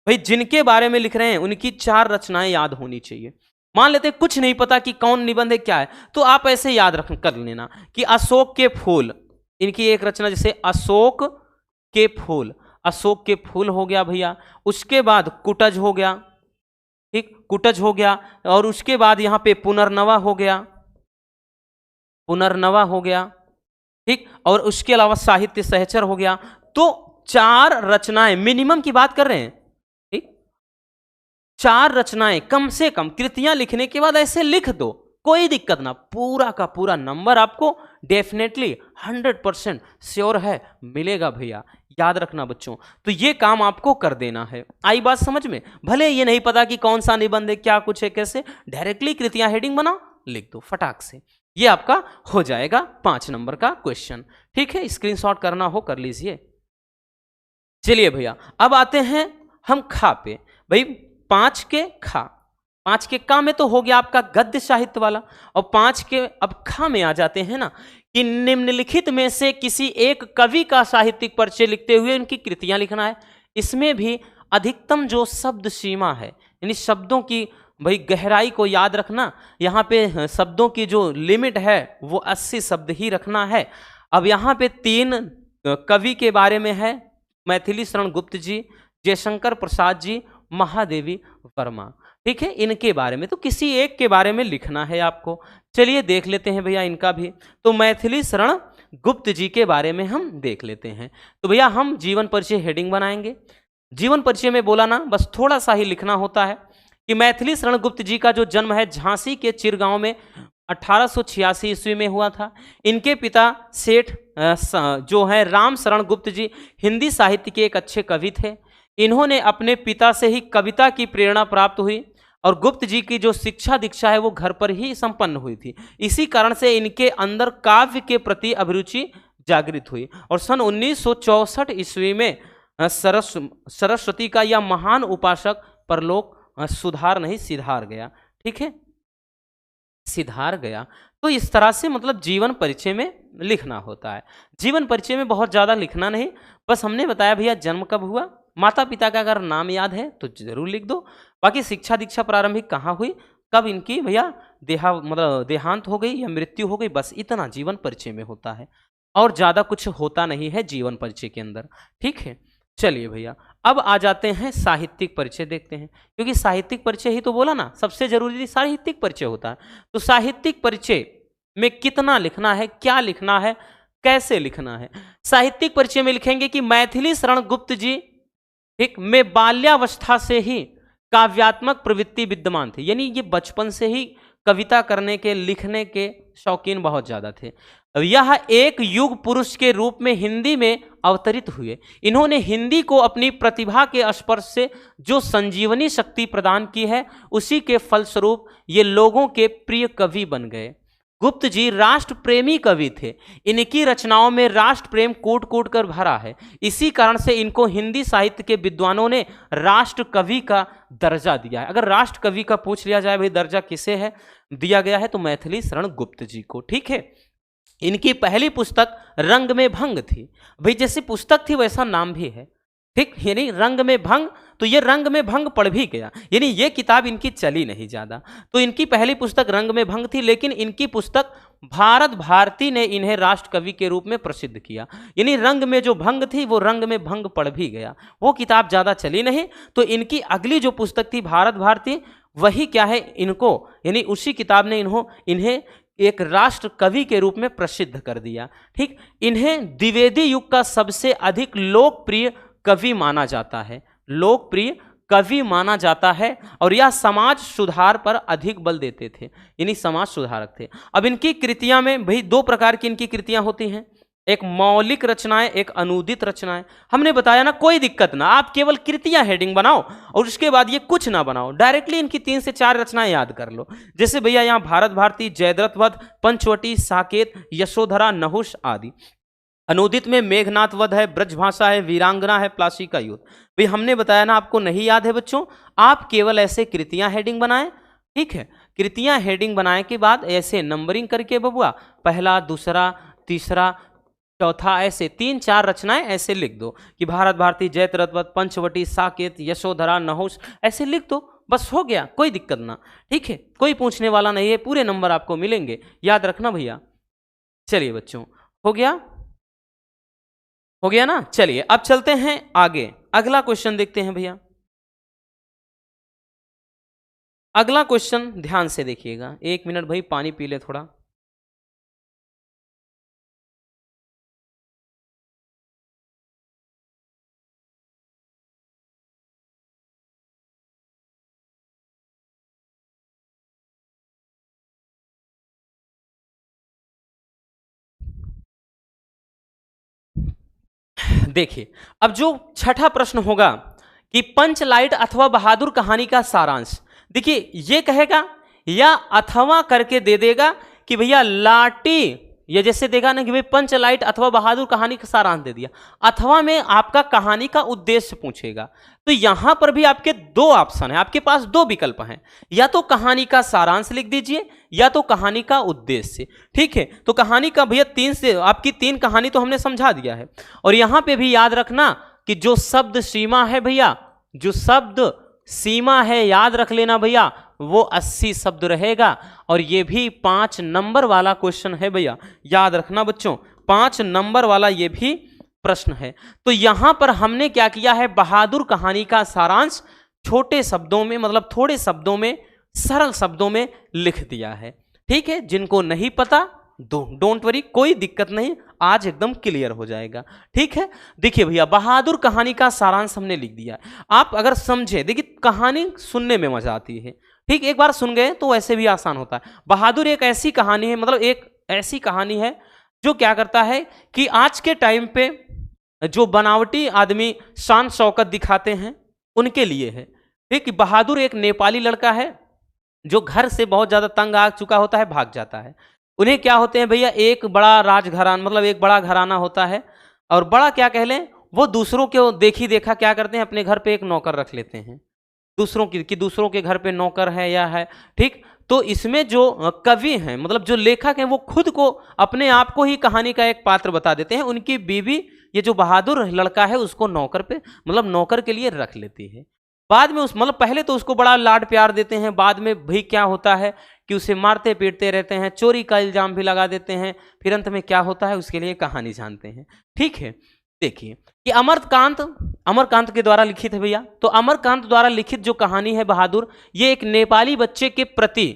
Speaker 1: भाई जिनके बारे में लिख रहे हैं उनकी 4 रचनाएं याद होनी चाहिए। मान लेते कुछ नहीं पता कि कौन निबंध है क्या है, तो आप ऐसे याद रख कर लेना कि अशोक के फूल, इनकी एक रचना जैसे अशोक के फूल, अशोक के फूल हो गया भैया। उसके बाद कुटज हो गया, ठीक, कुटज हो गया। और उसके बाद यहां पे पुनर्नवा हो गया, पुनर्नवा हो गया। ठीक, और उसके अलावा साहित्य सहचर हो गया। तो 4 रचनाएं मिनिमम की बात कर रहे हैं, ठीक, 4 रचनाएं कम से कम कृतियां लिखने के बाद ऐसे लिख दो, कोई दिक्कत ना, पूरा का पूरा नंबर आपको डेफिनेटली 100% श्योर है मिलेगा भैया, याद रखना बच्चों। तो ये काम आपको कर देना है। आई बात समझ में? भले ये नहीं पता कि कौन सा निबंध है, क्या कुछ है, कैसे, डायरेक्टली कृतियां हेडिंग बनाओ, लिख दो फटाक से, ये आपका हो जाएगा 5 नंबर का क्वेश्चन। ठीक है, स्क्रीनशॉट करना हो कर लीजिए। चलिए भैया, अब आते हैं हम खा पे। भाई 5 के खा, 5 के का में तो हो गया आपका गद्य साहित्य वाला, और 5 के अब खा में आ जाते हैं ना, कि निम्नलिखित में से किसी एक कवि का साहित्यिक परिचय लिखते हुए उनकी कृतियां लिखना है। इसमें भी अधिकतम जो शब्द सीमा है, यानी शब्दों की भाई गहराई को याद रखना, यहाँ पे शब्दों की जो लिमिट है वो 80 शब्द ही रखना है। अब यहाँ पे 3 कवि के बारे में है, मैथिली शरण गुप्त जी, जयशंकर प्रसाद जी, महादेवी वर्मा। ठीक है, इनके बारे में तो किसी एक के बारे में लिखना है आपको। चलिए देख लेते हैं भैया इनका भी। तो मैथिली शरण गुप्त जी के बारे में हम देख लेते हैं। तो भैया हम जीवन परिचय हेडिंग बनाएंगे। जीवन परिचय में बोला ना, बस थोड़ा सा ही लिखना होता है कि मैथिली शरण गुप्त जी का जो जन्म है झांसी के चिरगांव में 1886 ईस्वी में हुआ था। इनके पिता सेठ जो है राम शरण गुप्त जी हिंदी साहित्य के एक अच्छे कवि थे। इन्होंने अपने पिता से ही कविता की प्रेरणा प्राप्त हुई, और गुप्त जी की जो शिक्षा दीक्षा है वो घर पर ही संपन्न हुई थी। इसी कारण से इनके अंदर काव्य के प्रति अभिरुचि जागृत हुई, और सन 1964 ईस्वी में सरस्वती का यह महान उपासक परलोक सुधार नहीं सिधार गया। ठीक है, सिधार गया। तो इस तरह से मतलब जीवन परिचय में लिखना होता है। जीवन परिचय में बहुत ज़्यादा लिखना नहीं, बस हमने बताया भैया जन्म कब हुआ, माता पिता का अगर नाम याद है तो जरूर लिख दो, बाकी शिक्षा दीक्षा प्रारंभिक कहाँ हुई, कब इनकी भैया देहांत हो गई या मृत्यु हो गई, बस इतना जीवन परिचय में होता है, और ज़्यादा कुछ होता नहीं है जीवन परिचय के अंदर। ठीक है, चलिए भैया अब आ जाते हैं साहित्यिक परिचय देखते हैं, क्योंकि साहित्यिक परिचय ही तो बोला ना सबसे जरूरी साहित्यिक परिचय होता है। तो साहित्यिक परिचय में कितना लिखना है, क्या लिखना है, कैसे लिखना है। साहित्यिक परिचय में लिखेंगे कि मैथिली शरण गुप्त जी ठीक में बाल्यावस्था से ही काव्यात्मक प्रवृत्ति विद्यमान थी, यानी ये बचपन से ही कविता करने के लिखने के शौकीन बहुत ज्यादा थे। यह एक युग पुरुष के रूप में हिंदी में अवतरित हुए। इन्होंने हिंदी को अपनी प्रतिभा के स्पर्श से जो संजीवनी शक्ति प्रदान की है, उसी के फलस्वरूप ये लोगों के प्रिय कवि बन गए। गुप्त जी राष्ट्र प्रेमी कवि थे। इनकी रचनाओं में राष्ट्र प्रेम कूट कूट कर भरा है। इसी कारण से इनको हिंदी साहित्य के विद्वानों ने राष्ट्र कवि का दर्जा दिया है। अगर राष्ट्र कवि का पूछ लिया जाए भाई दर्जा किसे है दिया गया है, तो मैथिली शरण गुप्त जी को। ठीक है, इनकी पहली पुस्तक रंग में भंग थी। भाई जैसी पुस्तक थी वैसा नाम भी है। ठीक, यानी रंग में भंग, तो ये रंग में भंग पढ़ भी गया, यानी ये किताब इनकी चली नहीं ज़्यादा। तो इनकी पहली पुस्तक रंग में भंग थी, लेकिन इनकी पुस्तक भारत भारती ने इन्हें राष्ट्र कवि के रूप में प्रसिद्ध किया। यानी रंग में जो भंग थी वो रंग में भंग पढ़ भी गया, वो किताब ज़्यादा चली नहीं। तो इनकी अगली जो पुस्तक थी भारत भारती, वही क्या है इनको, यानी उसी किताब ने इन्हें एक राष्ट्र कवि के रूप में प्रसिद्ध कर दिया। ठीक, इन्हें द्विवेदी युग का सबसे अधिक लोकप्रिय कवि माना जाता है, लोकप्रिय कवि माना जाता है, और यह समाज सुधार पर अधिक बल देते थे, यानी समाज सुधारक थे। अब इनकी कृतियां में भाई 2 प्रकार की इनकी कृतियां होती हैं, एक मौलिक रचनाएं, एक अनूदित रचनाएं। हमने बताया ना कोई दिक्कत ना, आप केवल कृतियां हेडिंग बनाओ और उसके बाद ये कुछ ना बनाओ, डायरेक्टली इनकी 3 से 4 रचनाएं याद कर लो। जैसे भैया यहाँ भारत भारती, जयद्रथ वध, पंचवटी, साकेत, यशोधरा, नहुष आदि। अनूदित में मेघनाथ वध है, ब्रजभाषा है, वीरांगना है, प्लासी का युद्ध। भाई हमने बताया ना आपको नहीं याद है बच्चों, आप केवल ऐसे कृतियां हेडिंग बनाएं। ठीक है, कृतियां हेडिंग बनाए के बाद ऐसे नंबरिंग करके बबुआ पहला, दूसरा, तीसरा, चौथा, ऐसे 3-4 रचनाएं ऐसे लिख दो कि भारत भारती, जयद्रथ वध, पंचवटी, साकेत, यशोधरा, नहुष, ऐसे लिख दो, बस हो गया, कोई दिक्कत ना। ठीक है, कोई पूछने वाला नहीं है, पूरे नंबर आपको मिलेंगे, याद रखना भैया। चलिए बच्चों, हो गया, हो गया ना। चलिए अब चलते हैं आगे, अगला क्वेश्चन देखते हैं भैया। अगला क्वेश्चन ध्यान से देखिएगा, 1 मिनट भाई पानी पी ले थोड़ा। देखिए अब जो छठा प्रश्न होगा कि पंचलाइट अथवा बहादुर कहानी का सारांश, देखिए ये कहेगा या अथवा करके दे देगा कि भैया लाटी, ये जैसे देगा ना कि भाई पंचलाइट अथवा बहादुर कहानी का सारांश दे दिया, अथवा में आपका कहानी का उद्देश्य पूछेगा। तो यहां पर भी आपके दो ऑप्शन है, आपके पास दो विकल्प हैं, या तो कहानी का सारांश लिख दीजिए या तो कहानी का उद्देश्य। ठीक है, तो कहानी का भैया तीन से आपकी तीन कहानी तो हमने समझा दिया है। और यहां पे भी याद रखना कि जो शब्द सीमा है भैया, जो शब्द सीमा है याद रख लेना भैया, वो 80 शब्द रहेगा। और ये भी 5 नंबर वाला क्वेश्चन है भैया, याद रखना बच्चों, 5 नंबर वाला ये भी प्रश्न है। तो यहां पर हमने क्या किया है, बहादुर कहानी का सारांश छोटे शब्दों में, मतलब थोड़े शब्दों में, सरल शब्दों में लिख दिया है। ठीक है, जिनको नहीं पता डोंट वरी, कोई दिक्कत नहीं, आज एकदम क्लियर हो जाएगा। ठीक है, देखिए भैया बहादुर कहानी का सारांश हमने लिख दिया। आप अगर समझे, देखिए कहानी सुनने में मजा आती है, ठीक, एक बार सुन गए तो वैसे भी आसान होता है। बहादुर एक ऐसी कहानी है, मतलब एक ऐसी कहानी है जो क्या करता है कि आज के टाइम पे जो बनावटी आदमी शान शौकत दिखाते हैं उनके लिए है। ठीक, बहादुर एक नेपाली लड़का है जो घर से बहुत ज्यादा तंग आ चुका होता है, भाग जाता है। उन्हें क्या होते हैं भैया, एक बड़ा राजघराना, मतलब एक बड़ा घराना होता है, और बड़ा क्या कह लें, वो दूसरों के देखी देखा क्या करते हैं, अपने घर पे एक नौकर रख लेते हैं, दूसरों की कि दूसरों के घर पे नौकर है या है। ठीक, तो इसमें जो कवि हैं, मतलब जो लेखक हैं, वो खुद को अपने आप को ही कहानी का एक पात्र बता देते हैं। उनकी बीवी ये जो बहादुर लड़का है उसको नौकर पे, मतलब नौकर के लिए रख लेती है। बाद में उस, मतलब पहले तो उसको बड़ा लाड प्यार देते हैं, बाद में भाई क्या होता है कि उसे मारते पीटते रहते हैं, चोरी का इल्जाम भी लगा देते हैं। फिर अंत में क्या होता है उसके लिए कहानी जानते हैं। ठीक है, देखिए कि अमरकांत के द्वारा लिखित है भैया। तो अमरकांत द्वारा लिखित जो कहानी है बहादुर, ये एक नेपाली बच्चे के प्रति,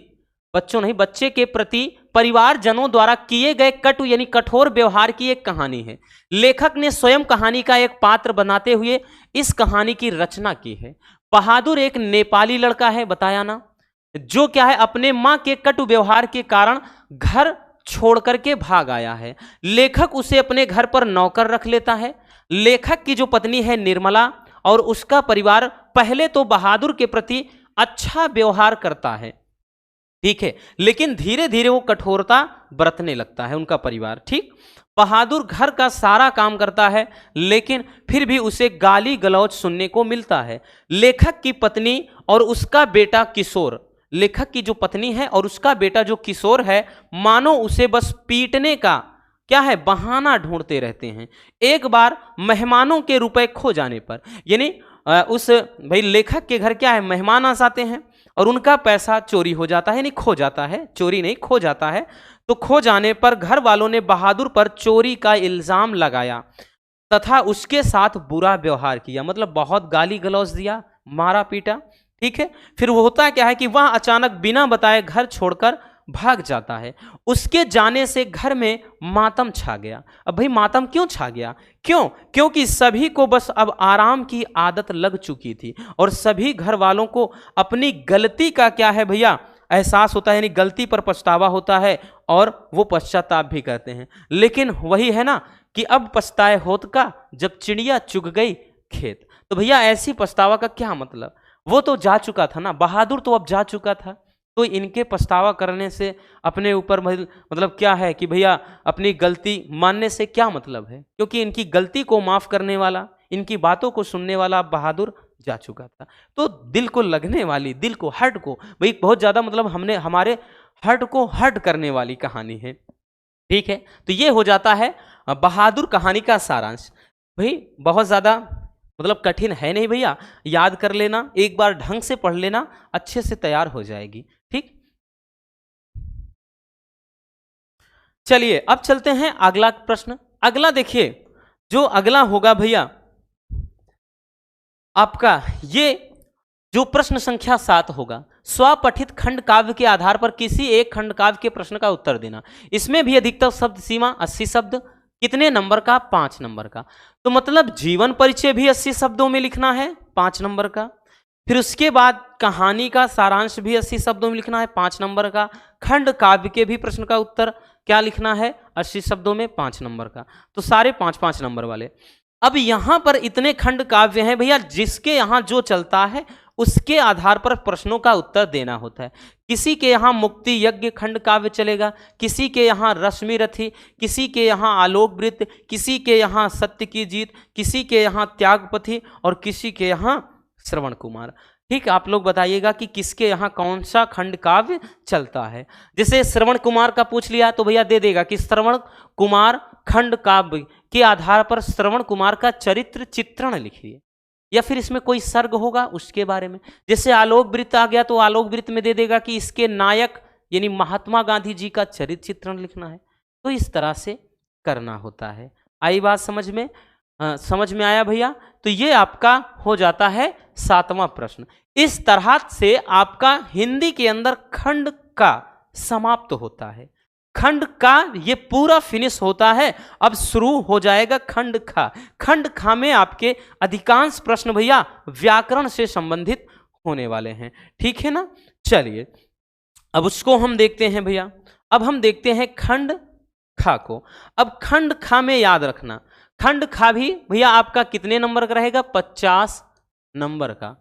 Speaker 1: बच्चों नहीं बच्चे के प्रति परिवारजनों द्वारा किए गए कटु यानी कठोर व्यवहार की एक कहानी है। लेखक ने स्वयं कहानी का एक पात्र बनाते हुए इस कहानी की रचना की है। बहादुर एक नेपाली लड़का है, बताया ना, जो क्या है अपने मां के कटु व्यवहार के कारण घर छोड़ करके भाग आया है। लेखक उसे अपने घर पर नौकर रख लेता है। लेखक की जो पत्नी है निर्मला, और उसका परिवार पहले तो बहादुर के प्रति अच्छा व्यवहार करता है, ठीक है, लेकिन धीरे धीरे वो कठोरता बरतने लगता है उनका परिवार। ठीक, बहादुर घर का सारा काम करता है, लेकिन फिर भी उसे गाली गलौज सुनने को मिलता है। लेखक की पत्नी और उसका बेटा किशोर, लेखक की जो पत्नी है और उसका बेटा जो किशोर है, मानो उसे बस पीटने का क्या है बहाना ढूंढते रहते हैं। एक बार मेहमानों के रुपए खो जाने पर, यानी उस भाई लेखक के घर क्या है मेहमान आ जाते हैं और उनका पैसा चोरी हो जाता है, यानी खो जाता है, चोरी नहीं खो जाता है। तो खो जाने पर घर वालों ने बहादुर पर चोरी का इल्जाम लगाया तथा उसके साथ बुरा व्यवहार किया, मतलब बहुत गाली गलौज दिया, मारा पीटा। ठीक है, फिर वो होता क्या है कि वह अचानक बिना बताए घर छोड़कर भाग जाता है। उसके जाने से घर में मातम छा गया। अब भाई मातम क्यों छा गया, क्यों? क्योंकि सभी को बस अब आराम की आदत लग चुकी थी और सभी घर वालों को अपनी गलती का क्या है भैया एहसास होता है, यानी गलती पर पछतावा होता है और वो पश्चाताप भी करते हैं। लेकिन वही है ना कि अब पछताए होत का जब चिड़िया चुग गई खेत। तो भैया ऐसी पछतावा का क्या मतलब, वो तो जा चुका था ना, बहादुर तो अब जा चुका था, तो इनके पछतावा करने से अपने ऊपर मतलब क्या है कि भैया अपनी गलती मानने से क्या मतलब है, क्योंकि इनकी गलती को माफ करने वाला, इनकी बातों को सुनने वाला बहादुर जा चुका था। तो दिल को लगने वाली, दिल को हर्ट को भाई बहुत ज्यादा, मतलब हमने हमारे हर्ट को हर्ट करने वाली कहानी है। ठीक है, तो ये हो जाता है बहादुर कहानी का सारांश। भाई बहुत ज्यादा मतलब कठिन है नहीं भैया, याद कर लेना, एक बार ढंग से पढ़ लेना, अच्छे से तैयार हो जाएगी। ठीक, चलिए अब चलते हैं अगला प्रश्न। अगला देखिए, जो अगला होगा भैया आपका ये जो प्रश्न संख्या 7 होगा, स्वपठित खंड काव्य के आधार पर किसी एक खंड काव्य के प्रश्न का उत्तर देना। इसमें भी अधिकतम शब्द सीमा 80 शब्द, कितने नंबर का, 5 नंबर का। तो मतलब जीवन परिचय भी 80 शब्दों में लिखना है, 5 नंबर का। फिर उसके बाद कहानी का सारांश भी 80 शब्दों में लिखना है, 5 नंबर का। खंड काव्य के भी प्रश्न का उत्तर क्या लिखना है, 80 शब्दों में, 5 नंबर का। तो सारे 5-5 नंबर वाले। अब यहां पर इतने खंड काव्य हैं भैया, जिसके यहां जो चलता है उसके आधार पर प्रश्नों का उत्तर देना होता है। किसी के यहाँ मुक्ति यज्ञ खंड काव्य चलेगा, किसी के यहाँ रश्मि रथी, किसी के यहाँ आलोक वृत्त, किसी के यहाँ सत्य की जीत, किसी के यहाँ त्यागपथी और किसी के यहाँ श्रवण कुमार। ठीक, आप लोग बताइएगा कि किसके यहाँ कौन सा खंड काव्य चलता है। जैसे श्रवण कुमार का पूछ लिया तो भैया दे देगा कि श्रवण कुमार खंड काव्य के आधार पर श्रवण कुमार का चरित्र चित्रण लिखिए, या फिर इसमें कोई सर्ग होगा उसके बारे में। जैसे आलोक वृत्त आ गया तो आलोक वृत्त में दे देगा कि इसके नायक यानी महात्मा गांधी जी का चरित्र चित्रण लिखना है। तो इस तरह से करना होता है। आई बात समझ में? समझ में आया भैया? तो ये आपका हो जाता है 7वां प्रश्न। इस तरह से आपका हिंदी के अंदर खंड का समाप्त होता है। खंड का ये पूरा फिनिश होता है। अब शुरू हो जाएगा खंड खा। खंड खा में आपके अधिकांश प्रश्न भैया व्याकरण से संबंधित होने वाले हैं। ठीक है ना? चलिए अब उसको हम देखते हैं भैया। अब हम देखते हैं खंड खा को। अब खंड खा में याद रखना, खंड खा भी भैया आपका कितने नंबर का रहेगा? 50 नंबर का।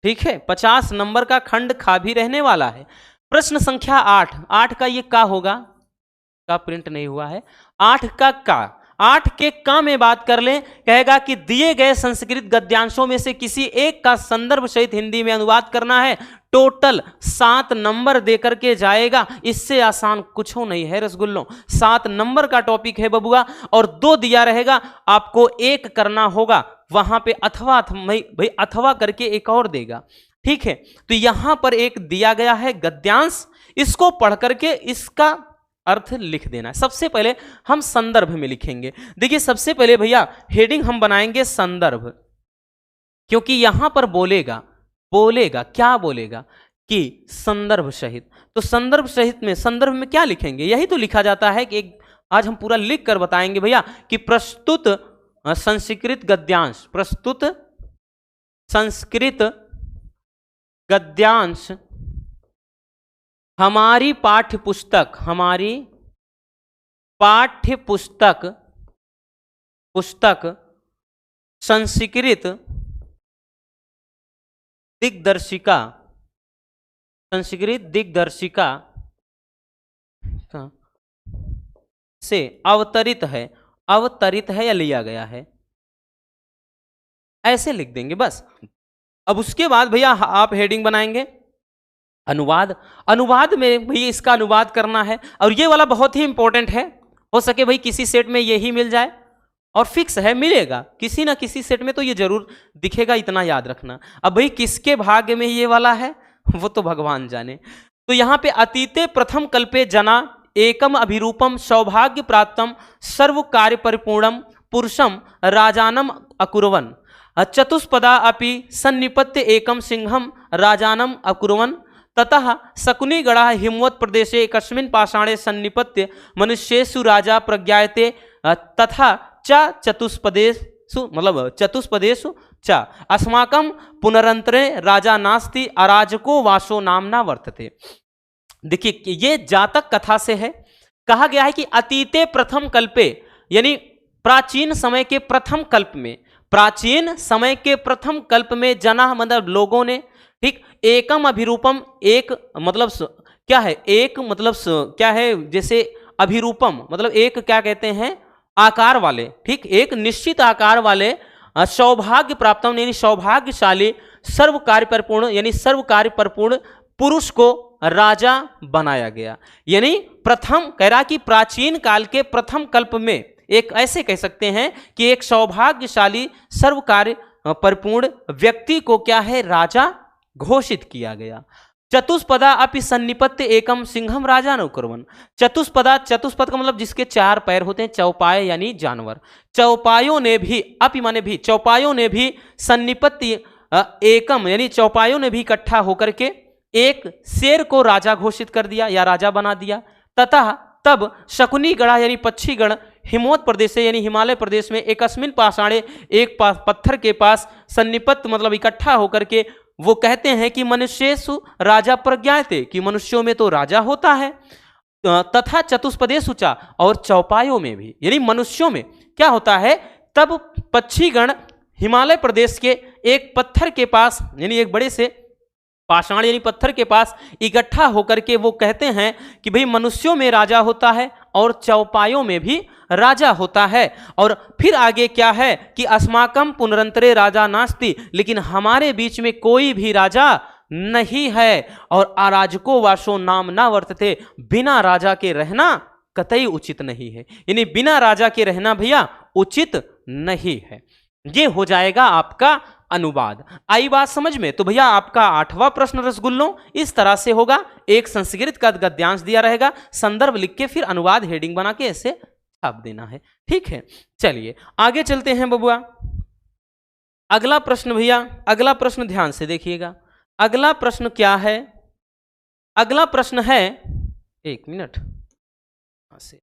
Speaker 1: ठीक है, 50 नंबर का खंड खा भी रहने वाला है। प्रश्न संख्या 8 का ये का होगा, का प्रिंट नहीं हुआ है। 8 का 8 के का में बात कर लें, कहेगा कि दिए गए संस्कृत गद्यांशों में से किसी एक का संदर्भ सहित हिंदी में अनुवाद करना है। टोटल 7 नंबर देकर के जाएगा। इससे आसान कुछ नहीं है रसगुल्लों। 7 नंबर का टॉपिक है बबुआ, और 2 दिया रहेगा, आपको 1 करना होगा। वहां पे अथवा भाई अथवा करके एक और देगा। ठीक है, तो यहां पर एक दिया गया है गद्यांश, इसको पढ़ करके इसका अर्थ लिख देना है। सबसे पहले हम संदर्भ में लिखेंगे। देखिए सबसे पहले भैया हेडिंग हम बनाएंगे संदर्भ, क्योंकि यहां पर बोलेगा क्या बोलेगा कि संदर्भ सहित। तो संदर्भ सहित में संदर्भ में क्या लिखेंगे? यही तो लिखा जाता है कि आज हम पूरा लिख कर बताएंगे भैया कि प्रस्तुत संस्कृत गद्यांश, प्रस्तुत संस्कृत गद्यांश हमारी पाठ्य पुस्तक संस्कृत दिग्दर्शिका से अवतरित है या लिया गया है, ऐसे लिख देंगे बस। अब उसके बाद भैया आप हेडिंग बनाएंगे अनुवाद में भैया इसका अनुवाद करना है। और ये वाला बहुत ही इंपॉर्टेंट है, हो सके भाई किसी सेट में यही मिल जाए, और फिक्स है मिलेगा किसी ना किसी सेट में, तो ये जरूर दिखेगा, इतना याद रखना। अब भाई किसके भाग्य में ये वाला है वो तो भगवान जाने। तो यहाँ पे अतीते प्रथम कल्पे जना एकम अभिरूपम सौभाग्य प्राप्तम सर्व कार्य परिपूर्णम पुरुषम राजानम अकुर्वन चतुष्पदा अपि सन्निपत्य एकम सिंहम राजानम अकुर्वन ततः शकुनिगढ़ हिमवत प्रदेशे एकस्मिन् पाषाणे सन्निपत्य मनुष्येषु राजा प्रज्ञायते तथा चतुष्पदेषु च अस्माकं पुनरंतरे राजा नास्ति अराजको वासो नामना वर्तते। देखिए ये जातक कथा से है। कहा गया है कि अतीते प्रथम कल्पे, यानी प्राचीन समय के प्रथम कल्प में जना मतलब लोगों ने, ठीक, एकम अभिरूपम, एक मतलब क्या है, एक मतलब क्या है, जैसे अभिरूपम मतलब एक क्या कहते हैं, आकार वाले, ठीक, एक निश्चित आकार वाले सौभाग्य प्राप्त यानी सौभाग्यशाली सर्व कार्य परिपूर्ण यानी सर्व कार्य परिपूर्ण पुरुष को राजा बनाया गया। यानी प्रथम कह रहा कि प्राचीन काल के प्रथम कल्प में एक ऐसे कह सकते हैं कि एक सौभाग्यशाली सर्व कार्य परिपूर्ण व्यक्ति को क्या है, राजा घोषित किया गया। चतुष्पदा अपि सन्निपत्य एकम सिंहम राजा नौकुर्वन। चतुष्पद का मतलब जिसके 4 पैर होते हैं, चौपाए यानी जानवर। चौपायों ने भी, अपि माने भी, चौपायों ने भी सन्निपत्य एकम यानी चौपायों ने भी इकट्ठा होकर के एक शेर को राजा घोषित कर दिया या राजा बना दिया। तथा तब शकुनिगढ़ यानी पक्षीगण हिमवत प्रदेश से यानी हिमालय प्रदेश में एकस्मिन पाषाणे एक पत्थर के पास सन्निपत्त मतलब इकट्ठा होकर के वो कहते हैं कि मनुष्येषु राजा प्रज्ञायते, कि मनुष्यों में तो राजा होता है। तथा चतुष्पदेषु च, और चौपायों में भी यानी मनुष्यों में क्या होता है, तब पक्षीगण हिमालय प्रदेश के एक पत्थर के पास, यानी एक बड़े से पाषाण यानी पत्थर के पास इकट्ठा होकर के वो कहते हैं कि भाई मनुष्यों में राजा होता है और चौपायों में भी राजा होता है। और फिर आगे क्या है कि अस्माकम पुनरंतरे राजा नास्ति, लेकिन हमारे बीच में कोई भी राजा नहीं है। और अराजको वासो नाम ना वर्तते, बिना राजा के रहना कतई उचित नहीं है, यानी बिना राजा के रहना भैया उचित नहीं है। ये हो जाएगा आपका अनुवाद। आई बात समझ में? तो भैया आपका 8वां प्रश्न रसगुल्लों इस तरह से होगा। एक संस्कृत का गद्यांश दिया रहेगा, संदर्भ लिख के फिर अनुवाद हेडिंग बना के ऐसे छाप देना है। ठीक है, चलिए आगे चलते हैं बबुआ। अगला प्रश्न भैया, अगला प्रश्न ध्यान से देखिएगा। अगला प्रश्न क्या है? अगला प्रश्न है, एक मिनट से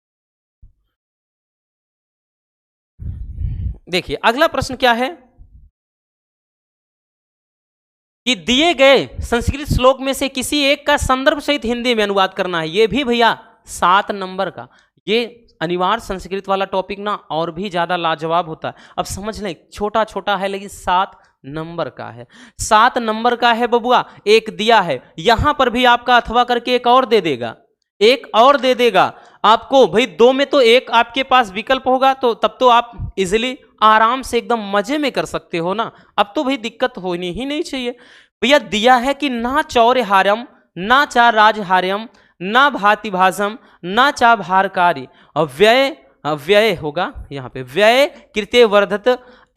Speaker 1: देखिए, अगला प्रश्न क्या है कि दिए गए संस्कृत श्लोक में से किसी एक का संदर्भ सहित हिंदी में अनुवाद करना है। ये भी भैया 7 नंबर का, ये अनिवार्य संस्कृत वाला टॉपिक ना और भी ज्यादा लाजवाब होता है। अब समझ लें, छोटा छोटा है लेकिन 7 नंबर का है। 7 नंबर का है बबुआ। एक दिया है, यहां पर भी आपका अथवा करके एक और दे देगा, एक और दे देगा आपको। भाई 2 में तो एक आपके पास विकल्प होगा, तो तब तो आप इजिली आराम से एकदम मजे में कर सकते हो ना। अब तो भाई दिक्कत होनी ही नहीं चाहिए। भैया दिया है कि ना चौर्यहार्यम ना चा राजहार्यम ना भाति भाजम ना चा भारकारी, और व्यय होगा यहां पे, व्यय कृते वर्धत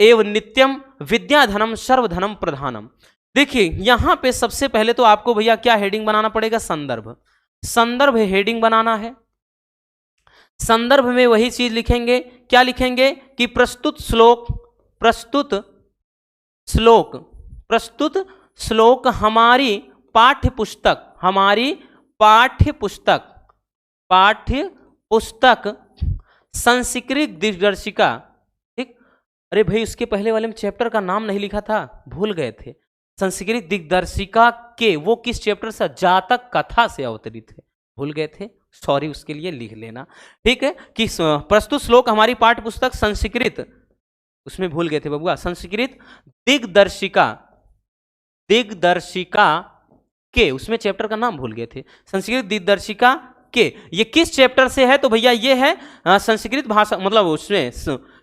Speaker 1: एव नित्यम विद्याधनम सर्वधनम प्रधानम। देखिए यहां पे सबसे पहले तो आपको भैया क्या हेडिंग बनाना पड़ेगा? संदर्भ। संदर्भ हेडिंग बनाना है। संदर्भ में वही चीज लिखेंगे, क्या लिखेंगे कि प्रस्तुत श्लोक हमारी पाठ्य पुस्तक संस्कृत दिग्दर्शिका। ठीक, अरे भाई उसके पहले वाले में चैप्टर का नाम नहीं लिखा था, भूल गए थे। संस्कृत दिग्दर्शिका के वो किस चैप्टर से? जातक कथा से अवतरित है, भूल गए थे, सॉरी, उसके लिए लिख लेना। ठीक है, कि प्रस्तुत श्लोक हमारी पाठ्य पुस्तक संस्कृत, उसमें भूल गए थे बबुआ, संस्कृत दिग्दर्शिका के, उसमें चैप्टर का नाम भूल गए थे, संस्कृत दिग्दर्शिका के। ये किस चैप्टर से है? तो भैया ये है संस्कृत भाषा, मतलब उसमें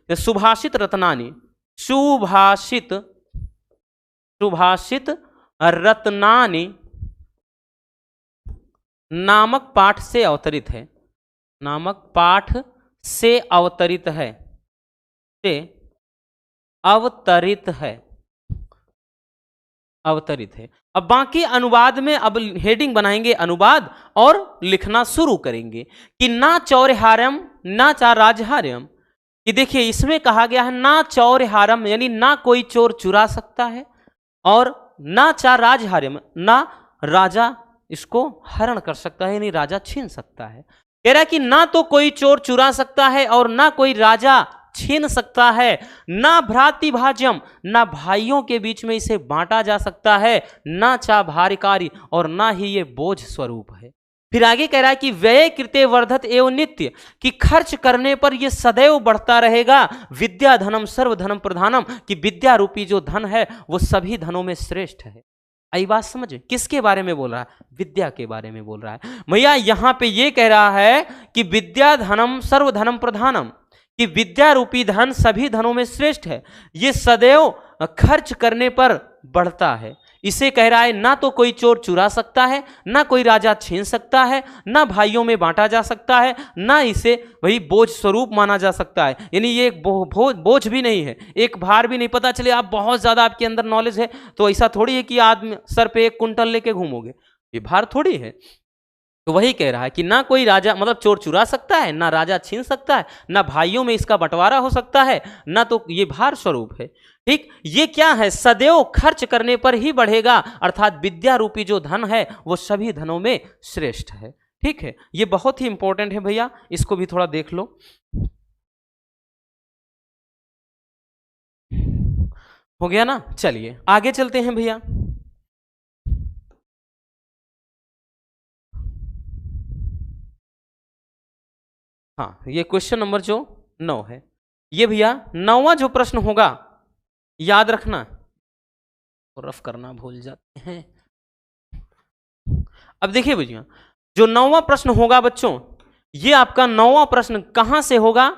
Speaker 1: सुभाषित रत्नानी, सुभाषित रत्नानी नामक पाठ से अवतरित है, नामक पाठ से अवतरित है, से अवतरित है, अवतरित है। अब बाकी अनुवाद में अब हेडिंग बनाएंगे अनुवाद और लिखना शुरू करेंगे कि ना चौर्यहार्यम ना चा राजहार्यम। कि देखिए इसमें कहा गया है ना चौर्यहार्यम, यानी ना कोई चोर चुरा सकता है, और ना चा राजहार्यम, ना राजा इसको हरण कर सकता है, यानी राजा छीन सकता है। कह रहा है कि ना तो कोई चोर चुरा सकता है और ना कोई राजा छीन सकता है, ना भ्राति भाज्यम, ना भाइयों के बीच में इसे बांटा जा सकता है, ना चा भारिकारी, और ना ही ये बोझ स्वरूप है। फिर आगे कह रहा है कि व्यय कृते वर्धत एवं नित्य, कि खर्च करने पर यह सदैव बढ़ता रहेगा, विद्या धनम सर्वधनम प्रधानम, कि विद्या रूपी जो धन है वो सभी धनों में श्रेष्ठ है। आई बात समझे? किसके बारे में बोल रहा है? विद्या के बारे में बोल रहा है भैया। यहां पे ये कह रहा है कि विद्या धनम सर्वधनम प्रधानम, कि विद्या रूपी धन सभी धनों में श्रेष्ठ है, ये सदैव खर्च करने पर बढ़ता है। इसे कह रहा है ना तो कोई चोर चुरा सकता है, ना कोई राजा छीन सकता है, ना भाइयों में बांटा जा सकता है, ना इसे वही बोझ स्वरूप माना जा सकता है, यानी ये एक बोझ भी नहीं है, एक भार भी नहीं। पता चले आप बहुत ज्यादा आपके अंदर नॉलेज है तो ऐसा थोड़ी है कि आदमी सर पे 1 कुंटल लेके घूमोगे, ये भार थोड़ी है। तो वही कह रहा है कि ना कोई राजा मतलब चोर चुरा सकता है, ना राजा छीन सकता है, ना भाइयों में इसका बंटवारा हो सकता है, ना तो ये भार स्वरूप है। ठीक, ये क्या है? सदैव खर्च करने पर ही बढ़ेगा, अर्थात विद्या रूपी जो धन है वो सभी धनों में श्रेष्ठ है। ठीक है, ये बहुत ही इंपॉर्टेंट है भैया, इसको भी थोड़ा देख लो। हो गया ना? चलिए आगे चलते हैं भैया। हाँ, ये क्वेश्चन नंबर जो 9 है, ये भैया 9वां जो प्रश्न होगा, याद रखना, तो रफ करना भूल जाते हैं। अब देखिए भैया, जो 9वां प्रश्न होगा बच्चों, ये आपका 9वां प्रश्न कहां से होगा,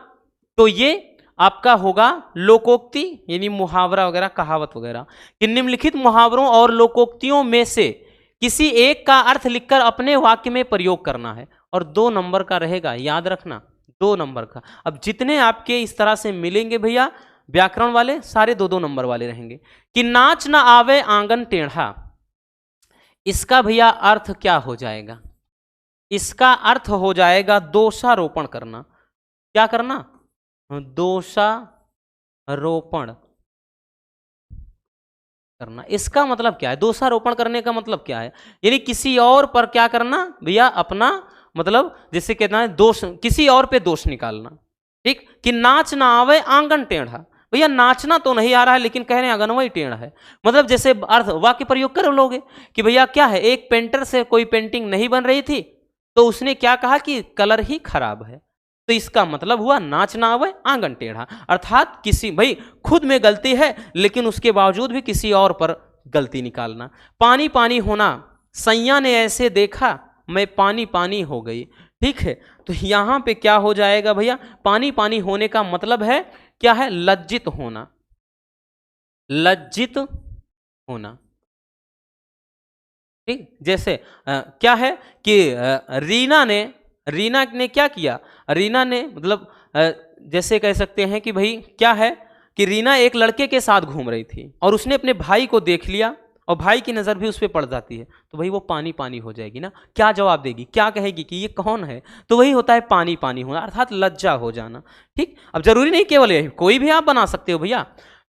Speaker 1: तो ये आपका होगा लोकोक्ति यानी मुहावरा वगैरह, कहावत वगैरह कि निम्नलिखित मुहावरों और लोकोक्तियों में से किसी एक का अर्थ लिखकर अपने वाक्य में प्रयोग करना है, और 2 नंबर का रहेगा, याद रखना 2 नंबर का। अब जितने आपके इस तरह से मिलेंगे भैया व्याकरण वाले, सारे 2-2 नंबर वाले रहेंगे। कि नाच ना आवे आंगन टेढ़ा, इसका भैया अर्थ क्या हो जाएगा, इसका अर्थ हो जाएगा दोषारोपण करना। क्या करना, दोषारोपण करना। इसका मतलब क्या है, दोषारोपण करने का मतलब क्या है, यानी किसी और पर क्या करना भैया, अपना मतलब जैसे कहना है दोष, किसी और पे दोष निकालना। ठीक, कि नाच ना आवे आंगन टेढ़ा, भैया नाचना तो नहीं आ रहा है लेकिन कह रहे हैं आंगन वही टेढ़ा है। मतलब जैसे अर्थ वाक्य प्रयोग कर लोगे कि भैया क्या है, एक पेंटर से कोई पेंटिंग नहीं बन रही थी तो उसने क्या कहा कि कलर ही खराब है, तो इसका मतलब हुआ नाच ना आवे आंगन टेढ़ा, अर्थात किसी भाई खुद में गलती है लेकिन उसके बावजूद भी किसी और पर गलती निकालना। पानी पानी होना, सैया ने ऐसे देखा मैं पानी पानी हो गई। ठीक है, तो यहां पे क्या हो जाएगा भैया, पानी पानी होने का मतलब है क्या है, लज्जित होना, लज्जित होना। ठीक, जैसे क्या है कि रीना ने क्या किया, रीना ने मतलब जैसे कह सकते हैं कि भाई क्या है कि रीना एक लड़के के साथ घूम रही थी और उसने अपने भाई को देख लिया और भाई की नज़र भी उस पर पड़ जाती है, तो भाई वो पानी पानी हो जाएगी ना। क्या जवाब देगी, क्या कहेगी कि ये कौन है, तो वही होता है पानी पानी होना, अर्थात लज्जा हो जाना। ठीक, अब जरूरी नहीं केवल यही, कोई भी आप बना सकते हो भैया।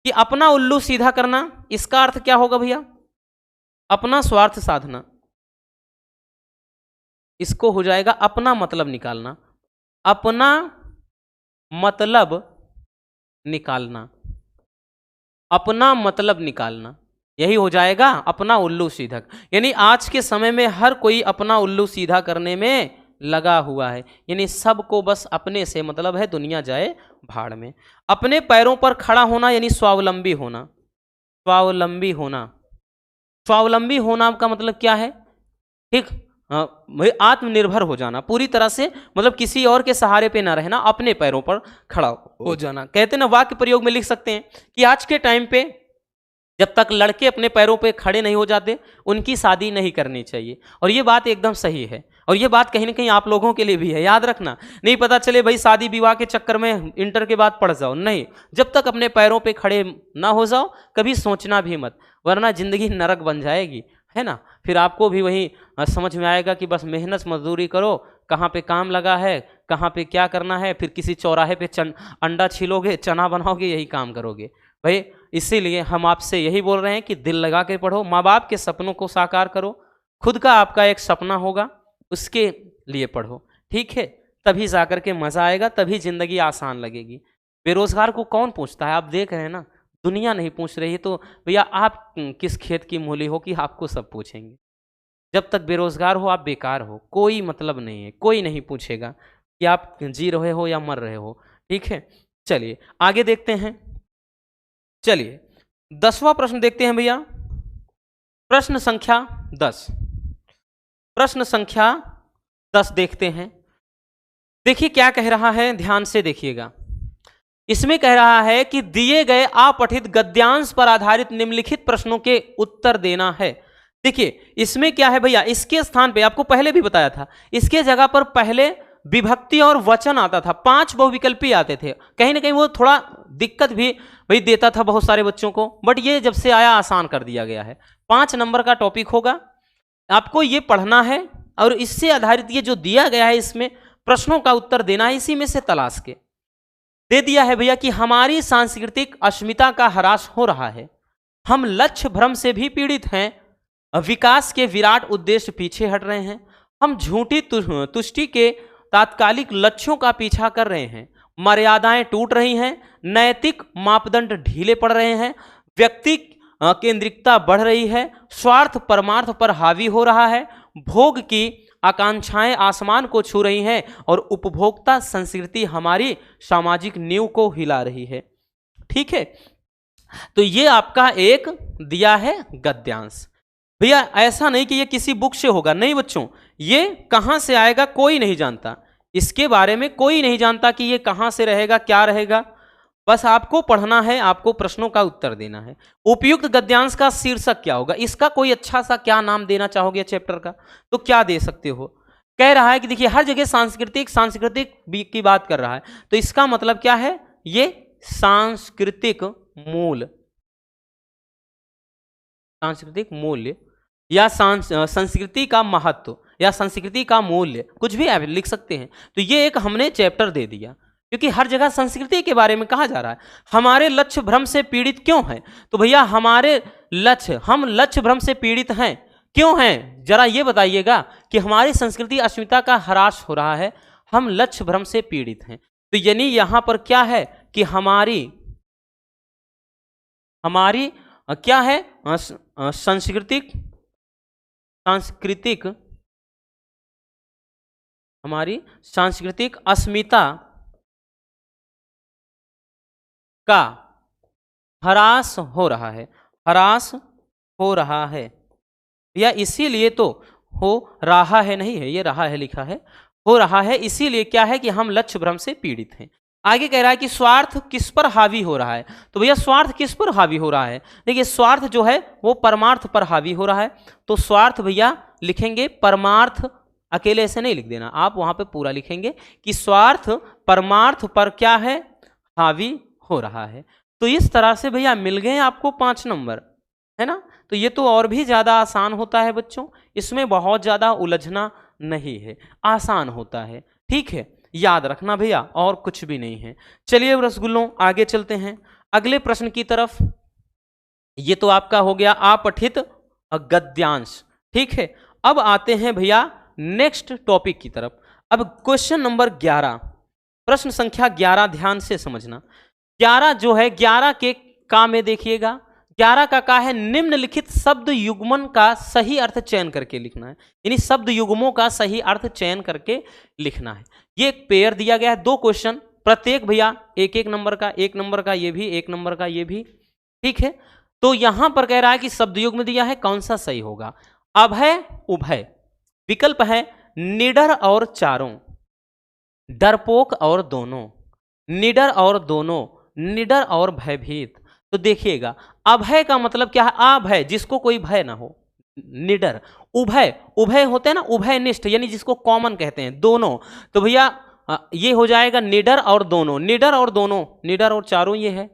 Speaker 1: कि अपना उल्लू सीधा करना, इसका अर्थ क्या होगा भैया, अपना स्वार्थ साधना, इसको हो जाएगा अपना मतलब निकालना, अपना मतलब निकालना, अपना मतलब निकालना, यही हो जाएगा अपना उल्लू सीधा। यानी आज के समय में हर कोई अपना उल्लू सीधा करने में लगा हुआ है, यानी सबको बस अपने से मतलब है, दुनिया जाए भाड़ में। अपने पैरों पर खड़ा होना यानी स्वावलंबी होना, स्वावलंबी होना, स्वावलंबी होना का मतलब क्या है, ठीक, आत्मनिर्भर हो जाना पूरी तरह से, मतलब किसी और के सहारे पे ना रहना, अपने पैरों पर खड़ा हो जाना। कहते ना वाक्य प्रयोग में लिख सकते हैं कि आज के टाइम पे जब तक लड़के अपने पैरों पे खड़े नहीं हो जाते उनकी शादी नहीं करनी चाहिए, और ये बात एकदम सही है, और ये बात कहीं ना कहीं आप लोगों के लिए भी है, याद रखना। नहीं पता चले भाई शादी विवाह के चक्कर में इंटर के बाद पढ़ जाओ, नहीं, जब तक अपने पैरों पे खड़े ना हो जाओ कभी सोचना भी मत, वरना जिंदगी नरक बन जाएगी, है ना। फिर आपको भी वही समझ में आएगा कि बस मेहनत मजदूरी करो, कहाँ पे काम लगा है, कहाँ पे क्या करना है, फिर किसी चौराहे पे अंडा छीलोगे, चना बनाओगे, यही काम करोगे भाई। इसीलिए हम आपसे यही बोल रहे हैं कि दिल लगा के पढ़ो, माँ बाप के सपनों को साकार करो, खुद का आपका एक सपना होगा उसके लिए पढ़ो, ठीक है, तभी जाकर के मज़ा आएगा, तभी ज़िंदगी आसान लगेगी। बेरोजगार को कौन पूछता है, आप देख रहे हैं ना, दुनिया नहीं पूछ रही, तो भैया आप किस खेत की मूली हो कि आपको सब पूछेंगे। जब तक बेरोजगार हो आप बेकार हो, कोई मतलब नहीं है, कोई नहीं पूछेगा कि आप जी रहे हो या मर रहे हो, ठीक है। चलिए आगे देखते हैं, चलिए 10वां प्रश्न देखते हैं भैया, प्रश्न संख्या 10, प्रश्न संख्या 10 देखते हैं। देखिए क्या कह रहा है, ध्यान से देखिएगा। इसमें कह रहा है कि दिए गए अपठित गद्यांश पर आधारित निम्नलिखित प्रश्नों के उत्तर देना है। देखिए इसमें क्या है भैया, इसके स्थान पे आपको पहले भी बताया था, इसके जगह पर पहले विभक्ति और वचन आता था, 5 बहुविकल्पी आते थे, कहीं ना कहीं वो थोड़ा दिक्कत भी भाई देता था बहुत सारे बच्चों को, बट ये जब से आया आसान कर दिया गया है। 5 नंबर का टॉपिक होगा, आपको ये पढ़ना है और इससे आधारित ये जो दिया गया है इसमें प्रश्नों का उत्तर देना है, इसी में से तलाश के दे दिया है भैया कि हमारी सांस्कृतिक अस्मिता का ह्रास हो रहा है, हम लक्ष्य भ्रम से भी पीड़ित हैं, विकास के विराट उद्देश्य पीछे हट रहे हैं, हम झूठी तुष्टि के तात्कालिक लक्ष्यों का पीछा कर रहे हैं, मर्यादाएं टूट रही हैं, नैतिक मापदंड ढीले पड़ रहे हैं, व्यक्ति केंद्रिकता बढ़ रही है, स्वार्थ परमार्थ पर हावी हो रहा है, भोग की आकांक्षाएं आसमान को छू रही हैं और उपभोक्ता संस्कृति हमारी सामाजिक नींव को हिला रही है। ठीक है, तो ये आपका एक दिया है गद्यांश। भैया ऐसा नहीं कि ये किसी बुक से होगा, नहीं बच्चों, ये कहां से आएगा कोई नहीं जानता, इसके बारे में कोई नहीं जानता कि ये कहां से रहेगा, क्या रहेगा, बस आपको पढ़ना है, आपको प्रश्नों का उत्तर देना है। उपयुक्त गद्यांश का शीर्षक क्या होगा, इसका कोई अच्छा सा क्या नाम देना चाहोगे चैप्टर का, तो क्या दे सकते हो? कह रहा है कि देखिए हर जगह सांस्कृतिक सांस्कृतिक की बात कर रहा है, तो इसका मतलब क्या है, ये सांस्कृतिक मूल, सांस्कृतिक मूल्य या संस्कृति का महत्व या संस्कृति का मूल्य, कुछ भी आप लिख सकते हैं। तो ये एक हमने चैप्टर दे दिया, क्योंकि हर जगह संस्कृति के बारे में कहा जा रहा है। हमारे लक्ष्य भ्रम से पीड़ित क्यों हैं, तो भैया हमारे लक्ष्य, हम लक्ष्य भ्रम से पीड़ित हैं, क्यों हैं, जरा ये बताइएगा कि हमारी संस्कृति अस्मिता का ह्रास हो रहा है, हम लक्ष्य भ्रम से पीड़ित हैं। तो यानी यहां पर क्या है कि हमारी क्या है, सांस्कृतिक हमारी सांस्कृतिक अस्मिता का ह्रास हो रहा है, ह्रास हो रहा है, या इसीलिए तो हो रहा है, नहीं है, ये रहा है लिखा है, हो रहा है, इसीलिए क्या है कि हम लक्ष्य भ्रम से पीड़ित हैं। आगे कह रहा है कि स्वार्थ किस पर हावी हो रहा है, तो भैया स्वार्थ किस पर हावी हो रहा है, देखिए स्वार्थ जो है वो परमार्थ पर हावी हो रहा है, तो स्वार्थ भैया लिखेंगे परमार्थ, अकेले से नहीं लिख देना, आप वहां पे पूरा लिखेंगे कि स्वार्थ परमार्थ पर क्या है, हावी हो रहा है। तो इस तरह से भैया मिल गए आपको 5 नंबर, है ना। तो ये तो और भी ज्यादा आसान होता है बच्चों, इसमें बहुत ज्यादा उलझना नहीं है, आसान होता है, ठीक है, याद रखना भैया, और कुछ भी नहीं है। चलिए रसगुल्लों आगे चलते हैं अगले प्रश्न की तरफ। ये तो आपका हो गया अपठित गद्यांश, ठीक है। अब आते हैं भैया नेक्स्ट टॉपिक की तरफ। अब क्वेश्चन नंबर 11, प्रश्न संख्या 11 ध्यान से समझना। 11 जो है, 11 के का में देखिएगा, 11 का है निम्नलिखित शब्द युग्मन का सही अर्थ चयन करके लिखना है, यानी शब्द युग्मों का सही अर्थ चयन करके लिखना है। ये एक पेयर दिया गया है, 2 क्वेश्चन, प्रत्येक भैया 1-1 नंबर का, 1 नंबर का ये भी, 1 नंबर का ये भी, ठीक है। तो यहां पर कह रहा है कि शब्द युग्म दिया है, कौन सा सही होगा, अभय उभय, विकल्प है निडर और चारों, डरपोक और दोनों, निडर और दोनों, निडर और भयभीत। तो देखिएगा अभय का मतलब क्या है, अभय जिसको कोई भय ना हो, निडर, उभय, उभय होते हैं ना, उभयनिष्ठ यानी जिसको कॉमन कहते हैं, दोनों, तो भैया ये हो जाएगा निडर और दोनों, निडर और दोनों, निडर और चारों, ये है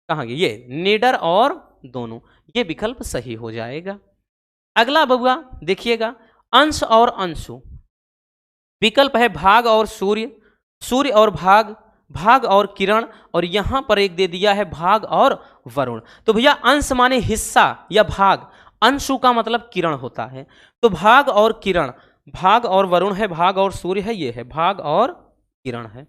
Speaker 1: कहाँ गए, ये निडर और दोनों, ये विकल्प सही हो जाएगा। अगला बबुआ देखिएगा अंश और अंशु, विकल्प है भाग और सूर्य, सूर्य और भाग, भाग और किरण, और यहां पर एक दे दिया है भाग और वरुण। तो भैया अंश माने हिस्सा या भाग, अंशु का मतलब किरण होता है, तो भाग और किरण, भाग और वरुण है, भाग और सूर्य है, ये है भाग और किरण है,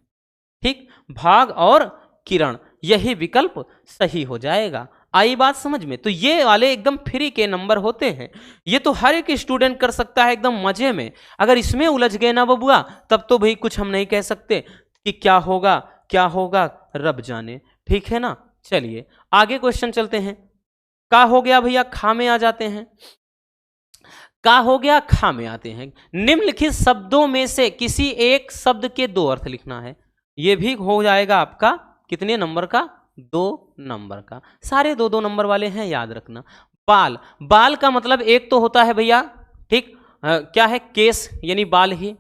Speaker 1: ठीक, भाग और किरण, यही विकल्प सही हो जाएगा। आई बात समझ में। तो ये वाले एकदम फ्री के नंबर होते हैं, ये तो हर एक स्टूडेंट कर सकता है एकदम मजे में। अगर इसमें उलझ गए ना बबुआ, तब तो भाई कुछ हम नहीं कह सकते कि क्या होगा रब जाने, ठीक है ना। चलिए आगे क्वेश्चन चलते हैं। का हो गया भैया, खा में आ जाते हैं, का हो गया, खा में आते हैं। निम्नलिखित शब्दों में से किसी एक शब्द के 2 अर्थ लिखना है, ये भी हो जाएगा आपका कितने नंबर का, 2 नंबर का, सारे 2-2 नंबर वाले हैं, याद रखना। बाल, बाल का मतलब एक तो होता है भैया, ठीक, क्या है, केस यानी बाल ही,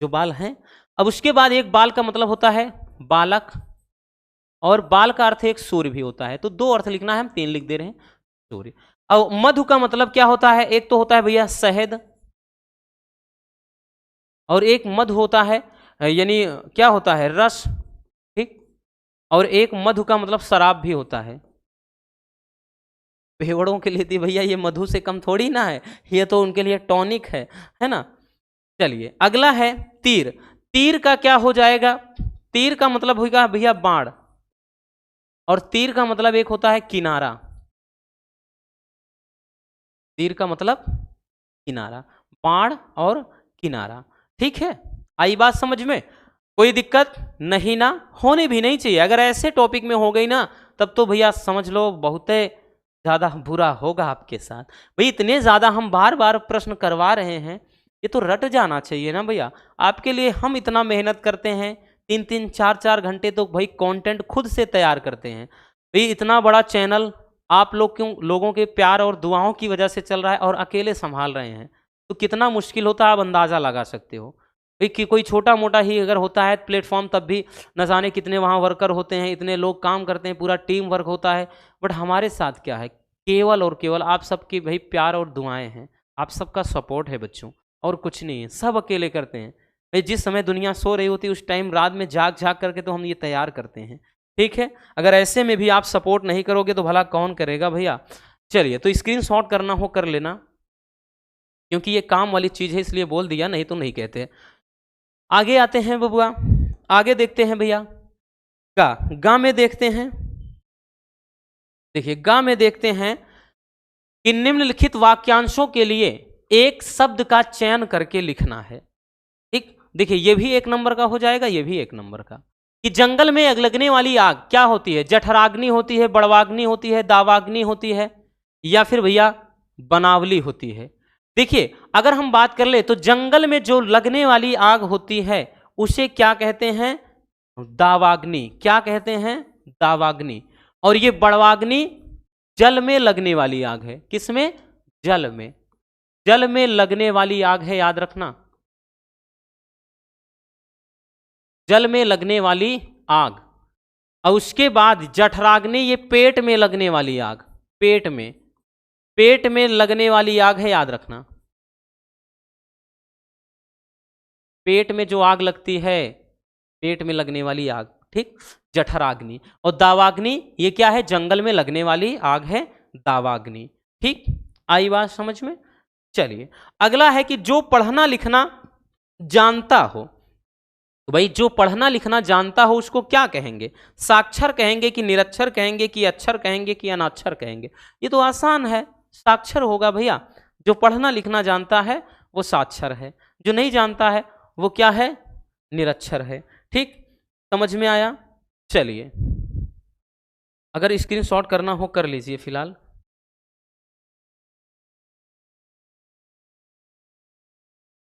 Speaker 1: जो बाल हैं। अब उसके बाद एक बाल का मतलब होता है बालक, और बाल का अर्थ एक सूर्य भी होता है, तो 2 अर्थ लिखना है, हम 3 लिख दे रहे हैं, सूर्य। और मधु का मतलब क्या होता है, एक तो होता है भैया शहद, और एक मधु होता है यानी क्या होता है, रस, ठीक, और एक मधु का मतलब शराब भी होता है। भेवड़ों के लिए भैया ये मधु से कम थोड़ी ना है, ये तो उनके लिए टॉनिक है ना। चलिए अगला है तीर, तीर का क्या हो जाएगा, तीर का मतलब होगा भैया बाण, और तीर का मतलब एक होता है किनारा, तीर का मतलब किनारा, पाड़ और किनारा। ठीक है, आई बात समझ में? कोई दिक्कत नहीं ना, होनी भी नहीं चाहिए। अगर ऐसे टॉपिक में हो गई ना तब तो भैया समझ लो बहुत ज़्यादा बुरा होगा आपके साथ। भाई इतने ज़्यादा हम बार बार प्रश्न करवा रहे हैं, ये तो रट जाना चाहिए ना भैया। आपके लिए हम इतना मेहनत करते हैं, 3-3 4-4 घंटे तो भाई कंटेंट खुद से तैयार करते हैं। भाई इतना बड़ा चैनल आप लोगों के प्यार और दुआओं की वजह से चल रहा है और अकेले संभाल रहे हैं, तो कितना मुश्किल होता है आप अंदाज़ा लगा सकते हो। कि कोई छोटा मोटा ही अगर होता है प्लेटफॉर्म तब भी न जाने कितने वहाँ वर्कर होते हैं, इतने लोग काम करते हैं, पूरा टीम वर्क होता है। बट हमारे साथ क्या है, केवल और केवल आप सबकी भाई प्यार और दुआएं हैं, आप सबका सपोर्ट है बच्चों, और कुछ नहीं है। सब अकेले करते हैं भाई। जिस समय दुनिया सो रही होती है उस टाइम रात में जाग जाग करके तो हम ये तैयार करते हैं। ठीक है, अगर ऐसे में भी आप सपोर्ट नहीं करोगे तो भला कौन करेगा भैया। चलिए, तो स्क्रीनशॉट करना हो कर लेना, क्योंकि ये काम वाली चीज़ है इसलिए बोल दिया, नहीं तो नहीं कहते। आगे आते हैं बबुआ, आगे देखते हैं भैया। गा में देखते हैं। देखिए गा में देखते हैं कि निम्नलिखित वाक्यांशों के लिए एक शब्द का चयन करके लिखना है। ठीक, देखिए ये भी 1 नंबर का हो जाएगा, ये भी 1 नंबर का। कि जंगल में आग लगने वाली आग क्या होती है? जठराग्नि होती है, बड़वाग्नि होती है, दावाग्नि होती है, या फिर भैया बनावली होती है। देखिए अगर हम बात कर ले तो जंगल में जो लगने वाली आग होती है उसे क्या कहते हैं? दावाग्नि। क्या कहते हैं? दावाग्नि। और ये बड़वाग्नि जल में लगने वाली आग है। किसमें? जल में। जल में लगने वाली आग है, याद रखना, जल में लगने वाली आग। और उसके बाद जठराग्नि, ये पेट में लगने वाली आग, पेट में लगने वाली आग है, याद रखना। पेट में जो आग लगती है, पेट में लगने वाली आग, ठीक, जठराग्नि। और दावाग्नि ये क्या है? जंगल में लगने वाली आग है, दावाग्नि। ठीक, आई बात समझ में? चलिए अगला है कि जो पढ़ना लिखना जानता हो। तो भाई जो पढ़ना लिखना जानता हो उसको क्या कहेंगे? साक्षर कहेंगे कि निरक्षर कहेंगे कि अक्षर कहेंगे कि अनाक्षर कहेंगे? ये तो आसान है, साक्षर होगा भैया। जो पढ़ना लिखना जानता है वो साक्षर है, जो नहीं जानता है वो क्या है? निरक्षर है। ठीक, समझ में आया? चलिए अगर स्क्रीनशॉट करना हो कर लीजिए फिलहाल।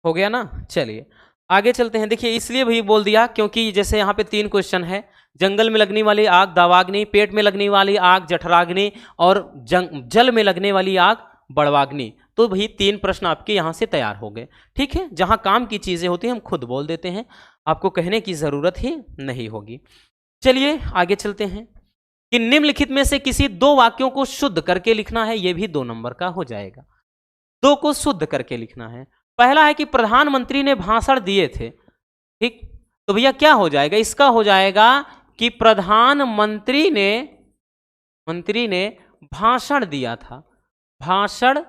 Speaker 1: हो गया ना? चलिए आगे चलते हैं। देखिए इसलिए भी बोल दिया क्योंकि जैसे यहाँ पे 3 क्वेश्चन है, जंगल में लगने वाली आग दावाग्नि, पेट में लगने वाली आग जठराग्नि, और जल में लगने वाली आग बड़वाग्नि। तो भाई 3 प्रश्न आपके यहाँ से तैयार हो गए। ठीक है, जहाँ काम की चीज़ें होती हैं हम खुद बोल देते हैं, आपको कहने की ज़रूरत ही नहीं होगी। चलिए आगे चलते हैं कि निम्नलिखित में से किसी 2 वाक्यों को शुद्ध करके लिखना है। ये भी 2 नंबर का हो जाएगा। 2 को शुद्ध करके लिखना है। पहला है कि प्रधानमंत्री ने भाषण दिए थे। ठीक, तो भैया क्या हो जाएगा? इसका हो जाएगा कि प्रधानमंत्री ने भाषण दिया था। भाषण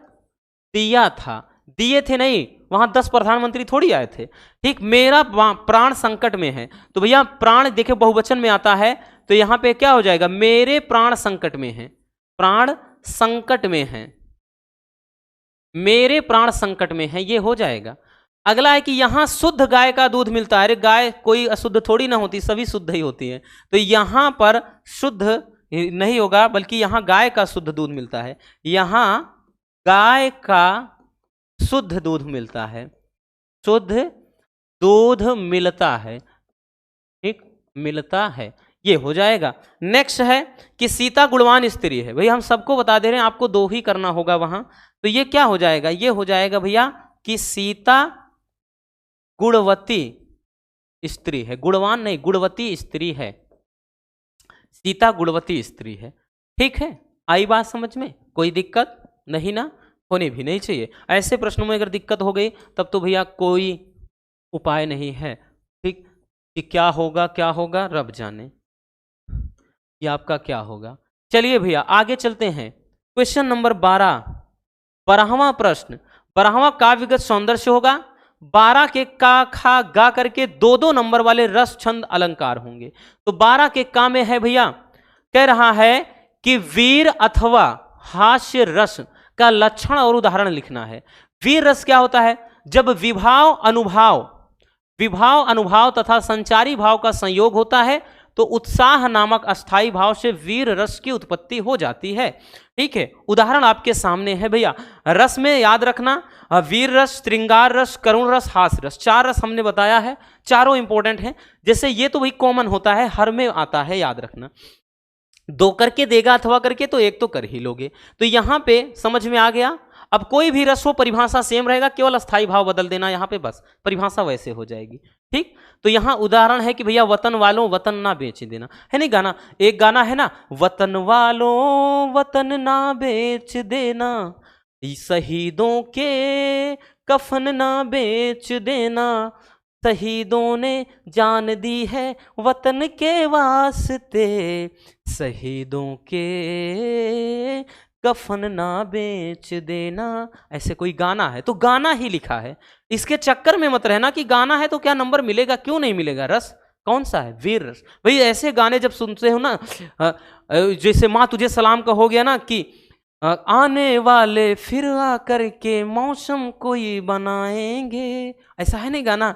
Speaker 1: दिया था, दिए थे नहीं, वहां 10 प्रधानमंत्री थोड़ी आए थे। ठीक, मेरा प्राण संकट में है, तो भैया प्राण देखे बहुवचन में आता है, तो यहां पे क्या हो जाएगा? मेरे प्राण संकट में है, प्राण संकट में है, मेरे प्राण संकट में है, ये हो जाएगा। अगला है कि यहां शुद्ध गाय का दूध मिलता है। अरे गाय कोई अशुद्ध थोड़ी ना होती, सभी शुद्ध ही होती है, तो यहां पर शुद्ध नहीं होगा, बल्कि यहां गाय का शुद्ध दूध मिलता है। यहां गाय का शुद्ध दूध मिलता है, शुद्ध दूध मिलता है। ठीक, मिलता है, ये हो जाएगा। नेक्स्ट है कि सीता गुणवान स्त्री है। भाई हम सबको बता दे रहे हैं, आपको 2 ही करना होगा वहां, तो ये क्या हो जाएगा? ये हो जाएगा भैया कि सीता गुणवती स्त्री है। गुणवान नहीं, गुणवती स्त्री है, सीता गुणवती स्त्री है। ठीक है, आई बात समझ में? कोई दिक्कत नहीं ना, होनी भी नहीं चाहिए। ऐसे प्रश्नों में अगर दिक्कत हो गई तब तो भैया कोई उपाय नहीं है। ठीक, कि क्या होगा रब जाने कि आपका क्या होगा। चलिए भैया आगे चलते हैं। क्वेश्चन नंबर 12वां प्रश्न, 12वां काव्यगत सौंदर्य होगा। 12 के का खा गा करके 2-2 नंबर वाले रस छंद अलंकार होंगे। तो 12 के का में है भैया, कह रहा है कि वीर अथवा हास्य रस का लक्षण और उदाहरण लिखना है। वीर रस क्या होता है? जब विभाव अनुभाव तथा संचारी भाव का संयोग होता है तो उत्साह नामक अस्थाई भाव से वीर रस की उत्पत्ति हो जाती है। ठीक है, उदाहरण आपके सामने है भैया। रस में याद रखना वीर रस, श्रृंगार रस, करुण रस, हास रस, 4 रस हमने बताया है, चारों इंपॉर्टेंट हैं। जैसे ये तो भाई कॉमन होता है, हर में आता है, याद रखना। 2 करके देगा अथवा करके तो 1 तो कर ही लोगे। तो यहां पे समझ में आ गया। अब कोई भी रस हो परिभाषा सेम रहेगा, केवल अस्थाई भाव बदल देना यहाँ पे, बस परिभाषा वैसे हो जाएगी। ठीक, तो यहाँ उदाहरण है कि भैया वतन वालों वतन ना बेच देना, है नहीं गाना, एक गाना है ना, वतन वालों वतन ना बेच देना, शहीदों के कफन ना बेच देना, शहीदों ने जान दी है वतन के वास्ते, शहीदों के कफन ना बेच देना। ऐसे कोई गाना है तो गाना ही लिखा है, इसके चक्कर में मत रहना कि गाना है तो क्या नंबर मिलेगा, क्यों नहीं मिलेगा। रस कौन सा है, वीर रस। भाई ऐसे गाने जब सुनते हो ना, जैसे माँ तुझे सलाम का हो गया ना कि आने वाले फिर आकर के मौसम कोई बनाएंगे, ऐसा है नहीं गाना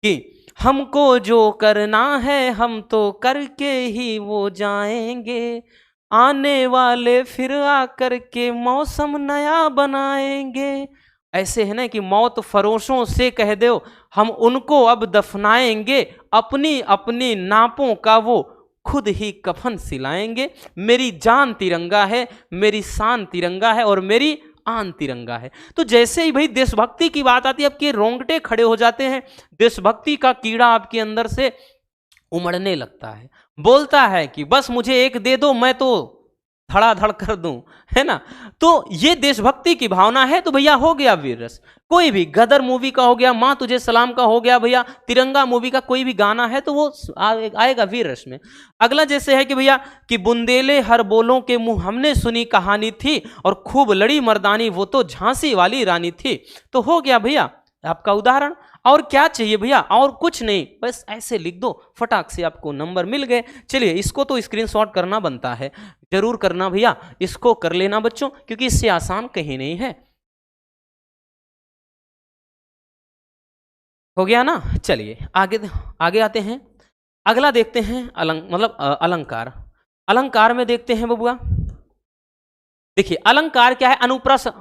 Speaker 1: कि हमको जो करना है हम तो करके ही वो जाएंगे, आने वाले फिर आकर के मौसम नया बनाएंगे। ऐसे है ना कि मौत फरोशों से कह दो हम उनको अब दफनाएंगे, अपनी अपनी नापों का वो खुद ही कफन सिलाएंगे, मेरी जान तिरंगा है, मेरी शान तिरंगा है और मेरी आन तिरंगा है। तो जैसे ही भाई देशभक्ति की बात आती है, आपके रोंगटे खड़े हो जाते हैं, देशभक्ति का कीड़ा आपके अंदर से उमड़ने लगता है, बोलता है कि बस मुझे एक दे दो मैं तो धड़ाधड़ कर दूं, है ना। तो ये देशभक्ति की भावना है, तो भैया हो गया वीर रस। कोई भी गदर मूवी का हो गया, माँ तुझे सलाम का हो गया भैया, तिरंगा मूवी का कोई भी गाना है तो वो आएगा वीर रस में। अगला जैसे है कि भैया कि बुंदेले हर बोलों के मुंह हमने सुनी कहानी थी, और खूब लड़ी मर्दानी वो तो झांसी वाली रानी थी। तो हो गया भैया आपका उदाहरण। और क्या चाहिए भैया, और कुछ नहीं, बस ऐसे लिख दो, फटाक से आपको नंबर मिल गए। चलिए इसको तो स्क्रीनशॉट करना बनता है, जरूर करना भैया, इसको कर लेना बच्चों, क्योंकि इससे आसान कहीं नहीं है। हो गया ना। चलिए आगे आते हैं। अगला देखते हैं अलंकार। अलंकार में देखते हैं बबुआ, देखिए अलंकार क्या है,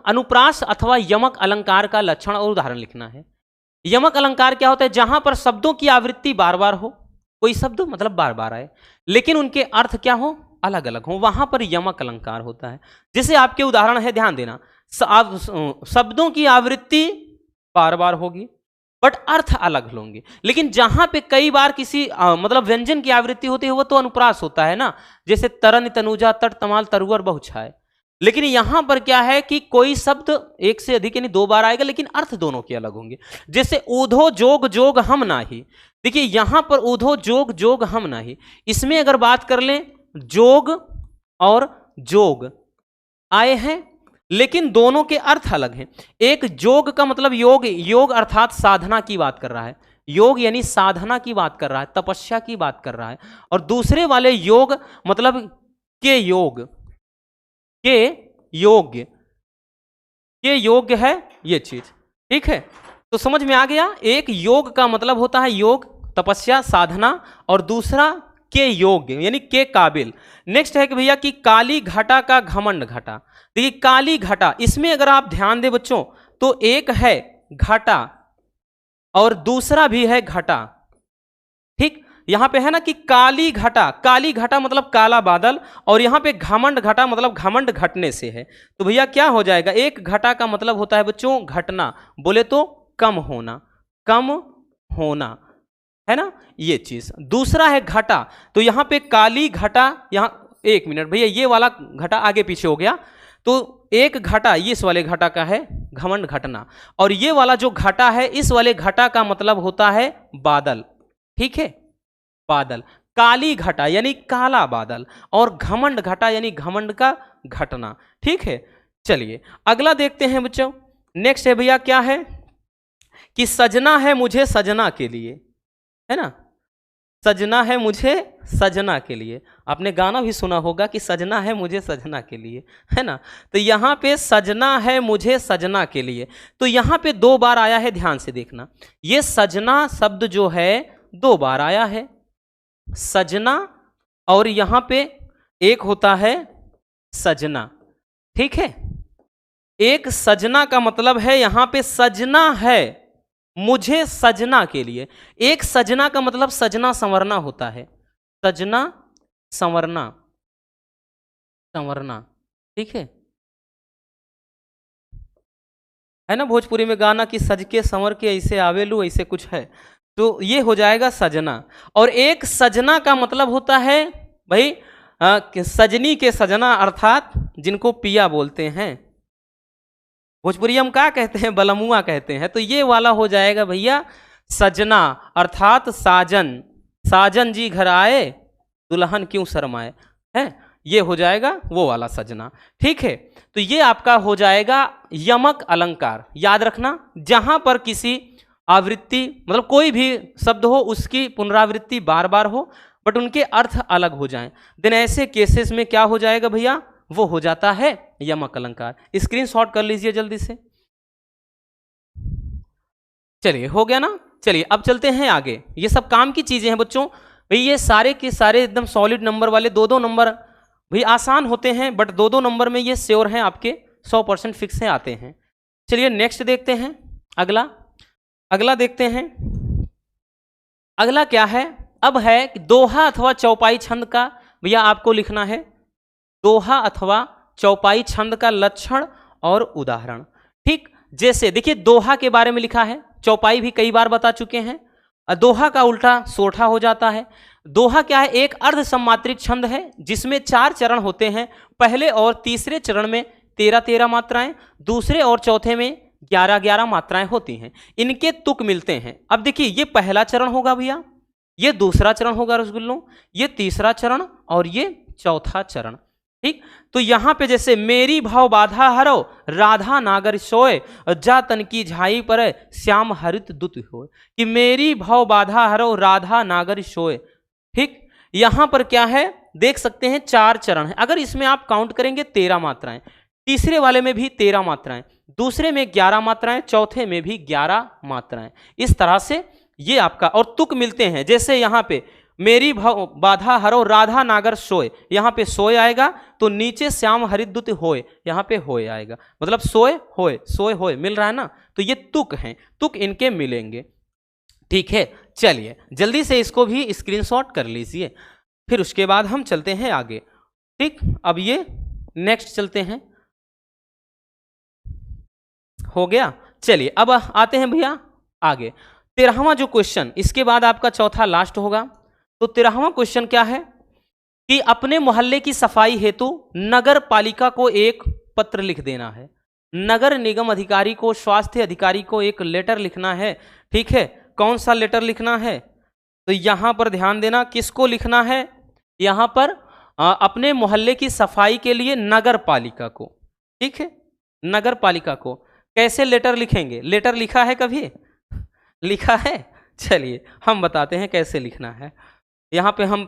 Speaker 1: अनुप्रास अथवा यमक अलंकार का लक्षण और उदाहरण लिखना है। यमक अलंकार क्या होता है, जहां पर शब्दों की आवृत्ति बार बार हो, कोई शब्द मतलब बार बार आए लेकिन उनके अर्थ क्या हो, अलग अलग हो, वहां पर यमक अलंकार होता है। जैसे आपके उदाहरण है, ध्यान देना, शब्दों की आवृत्ति बार बार होगी बट अर्थ अलग होंगे। लेकिन जहां पे कई बार किसी मतलब व्यंजन की आवृत्ति होती है वो तो अनुप्रास होता है ना, जैसे तरन तनुजा तट तमाल तरुअर बहुछाए। लेकिन यहां पर क्या है कि कोई शब्द एक से अधिक यानी 2 बार आएगा लेकिन अर्थ दोनों के अलग होंगे। जैसे ऊधो जोग जोग हम नाही, देखिए यहां पर ऊधो जोग जोग हम नाही, इसमें अगर बात कर लें जोग और जोग आए हैं लेकिन दोनों के अर्थ अलग हैं। एक जोग का मतलब योग, योग अर्थात साधना की बात कर रहा है, योग यानी साधना की बात कर रहा है, तपस्या की बात कर रहा है। और दूसरे वाले योग मतलब के योग, के योग्य, के योग्य है ये चीज, ठीक है। तो समझ में आ गया, एक योग का मतलब होता है योग तपस्या साधना, और दूसरा के योग्य यानी के काबिल। नेक्स्ट है कि भैया कि काली घटा का घमंड घटा। देखिए काली घटा, इसमें अगर आप ध्यान दें बच्चों तो एक है घटा और दूसरा भी है घटा, ठीक। यहां पे है ना कि काली घटा मतलब काला बादल, और यहां पे घमंड घटा मतलब घमंड घटने से है। तो भैया क्या हो जाएगा, एक घटा का मतलब होता है बच्चों घटना, बोले तो कम होना, कम होना, है ना ये चीज। दूसरा है घटा, तो यहां पे काली घटा, यहां एक मिनट भैया ये वाला घटा आगे पीछे हो गया, तो एक घटा ये इस वाले घटा का है घमंड घटना, और ये वाला जो घटा है इस वाले घटा का मतलब होता है बादल, ठीक है बादल। काली घटा यानी काला बादल, और घमंड घटा यानी घमंड का घटना, ठीक है। चलिए अगला देखते हैं बच्चों। नेक्स्ट है भैया क्या है कि सजना है मुझे सजना के लिए, है ना, सजना है मुझे सजना के लिए। आपने गाना भी सुना होगा कि सजना है मुझे सजना के लिए, है ना। तो यहाँ पे सजना है मुझे सजना के लिए, तो यहाँ पे 2 बार आया है, ध्यान से देखना। ये सजना शब्द जो है 2 बार आया है, सजना, और यहाँ पे एक होता है सजना, ठीक है। एक सजना का मतलब है यहाँ पे सजना है मुझे सजना के लिए। एक सजना का मतलब सजना संवरना होता है, सजना संवरना, संवरना, ठीक है ना। भोजपुरी में गाना कि सज के संवर के ऐसे आवेलू, ऐसे कुछ है, तो ये हो जाएगा सजना। और एक सजना का मतलब होता है भाई कि सजनी के सजना, अर्थात जिनको पिया बोलते हैं। भोजपुरी हम क्या कहते हैं, बलमुआ कहते हैं, तो ये वाला हो जाएगा भैया सजना, अर्थात साजन। साजन जी घर आए दुल्हन क्यों शर्माए, है, ये हो जाएगा वो वाला सजना, ठीक है। तो ये आपका हो जाएगा यमक अलंकार। याद रखना, जहां पर किसी आवृत्ति मतलब कोई भी शब्द हो उसकी पुनरावृत्ति बार बार हो बट उनके अर्थ अलग हो जाएं, देन ऐसे केसेस में क्या हो जाएगा भैया, वो हो जाता है यमक अलंकार। स्क्रीनशॉट कर लीजिए जल्दी से। चलिए हो गया ना। चलिए अब चलते हैं आगे। ये सब काम की चीजें हैं बच्चों, भाई ये सारे के सारे एकदम सॉलिड नंबर वाले 2-2 नंबर भाई आसान होते हैं, बट 2-2 नंबर में ये श्योर हैं आपके 100% फिक्स है, आते हैं। चलिए नेक्स्ट देखते हैं, अगला अगला देखते हैं। अगला क्या है, अब है कि दोहा अथवा चौपाई छंद का भैया आपको लिखना है, दोहा अथवा चौपाई छंद का लक्षण और उदाहरण। ठीक, जैसे देखिए दोहा के बारे में लिखा है, चौपाई भी कई बार बता चुके हैं। दोहा का उल्टा सोठा हो जाता है। दोहा क्या है, एक अर्ध सम्मात्रिक छंद है जिसमें 4 चरण होते हैं। पहले और तीसरे चरण में 13-13 मात्राएं, दूसरे और चौथे में 11-11 मात्राएं होती हैं। इनके तुक मिलते हैं। अब देखिए ये पहला चरण होगा भैया, ये दूसरा चरण होगा रसगुल्लों, ये तीसरा चरण और ये चौथा चरण। ठीक, तो यहां पे जैसे मेरी भाव बाधा हरो राधा नागर सोए जा तन की झाई पर श्याम हरित दुत हो, कि मेरी भाव बाधा हरो राधा नागर सोए। ठीक, यहां पर क्या है देख सकते हैं 4 चरण है। अगर इसमें आप काउंट करेंगे 13 मात्राएं, तीसरे वाले में भी 13 मात्राएं, दूसरे में 11 मात्राएं, चौथे में भी 11 मात्राएं। इस तरह से ये आपका और तुक मिलते हैं। जैसे यहां पे मेरी भाव बाधा हरो राधा नागर सोए, यहां पे सोए आएगा, तो नीचे श्याम हरिद्युत होए, यहां पे होए आएगा, मतलब सोए होए मिल रहा है ना। तो ये तुक हैं, तुक इनके मिलेंगे। ठीक है, चलिए जल्दी से इसको भी स्क्रीनशॉट कर लीजिए, फिर उसके बाद हम चलते हैं आगे। ठीक, अब ये नेक्स्ट चलते हैं, हो गया। चलिए अब आते हैं भैया आगे। 13वां जो क्वेश्चन, इसके बाद आपका चौथा लास्ट होगा। तो 13वां क्वेश्चन क्या है कि अपने मोहल्ले की सफाई हेतु नगर पालिका को एक पत्र लिख देना है। नगर निगम अधिकारी को, स्वास्थ्य अधिकारी को एक लेटर लिखना है। ठीक है, कौन सा लेटर लिखना है, तो यहां पर ध्यान देना, किसको लिखना है, यहां पर अपने मोहल्ले की सफाई के लिए नगर पालिका को। ठीक है, नगर पालिका को कैसे लेटर लिखेंगे, लेटर लिखा है कभी, लिखा है, चलिए हम बताते हैं कैसे लिखना है। यहां पे हम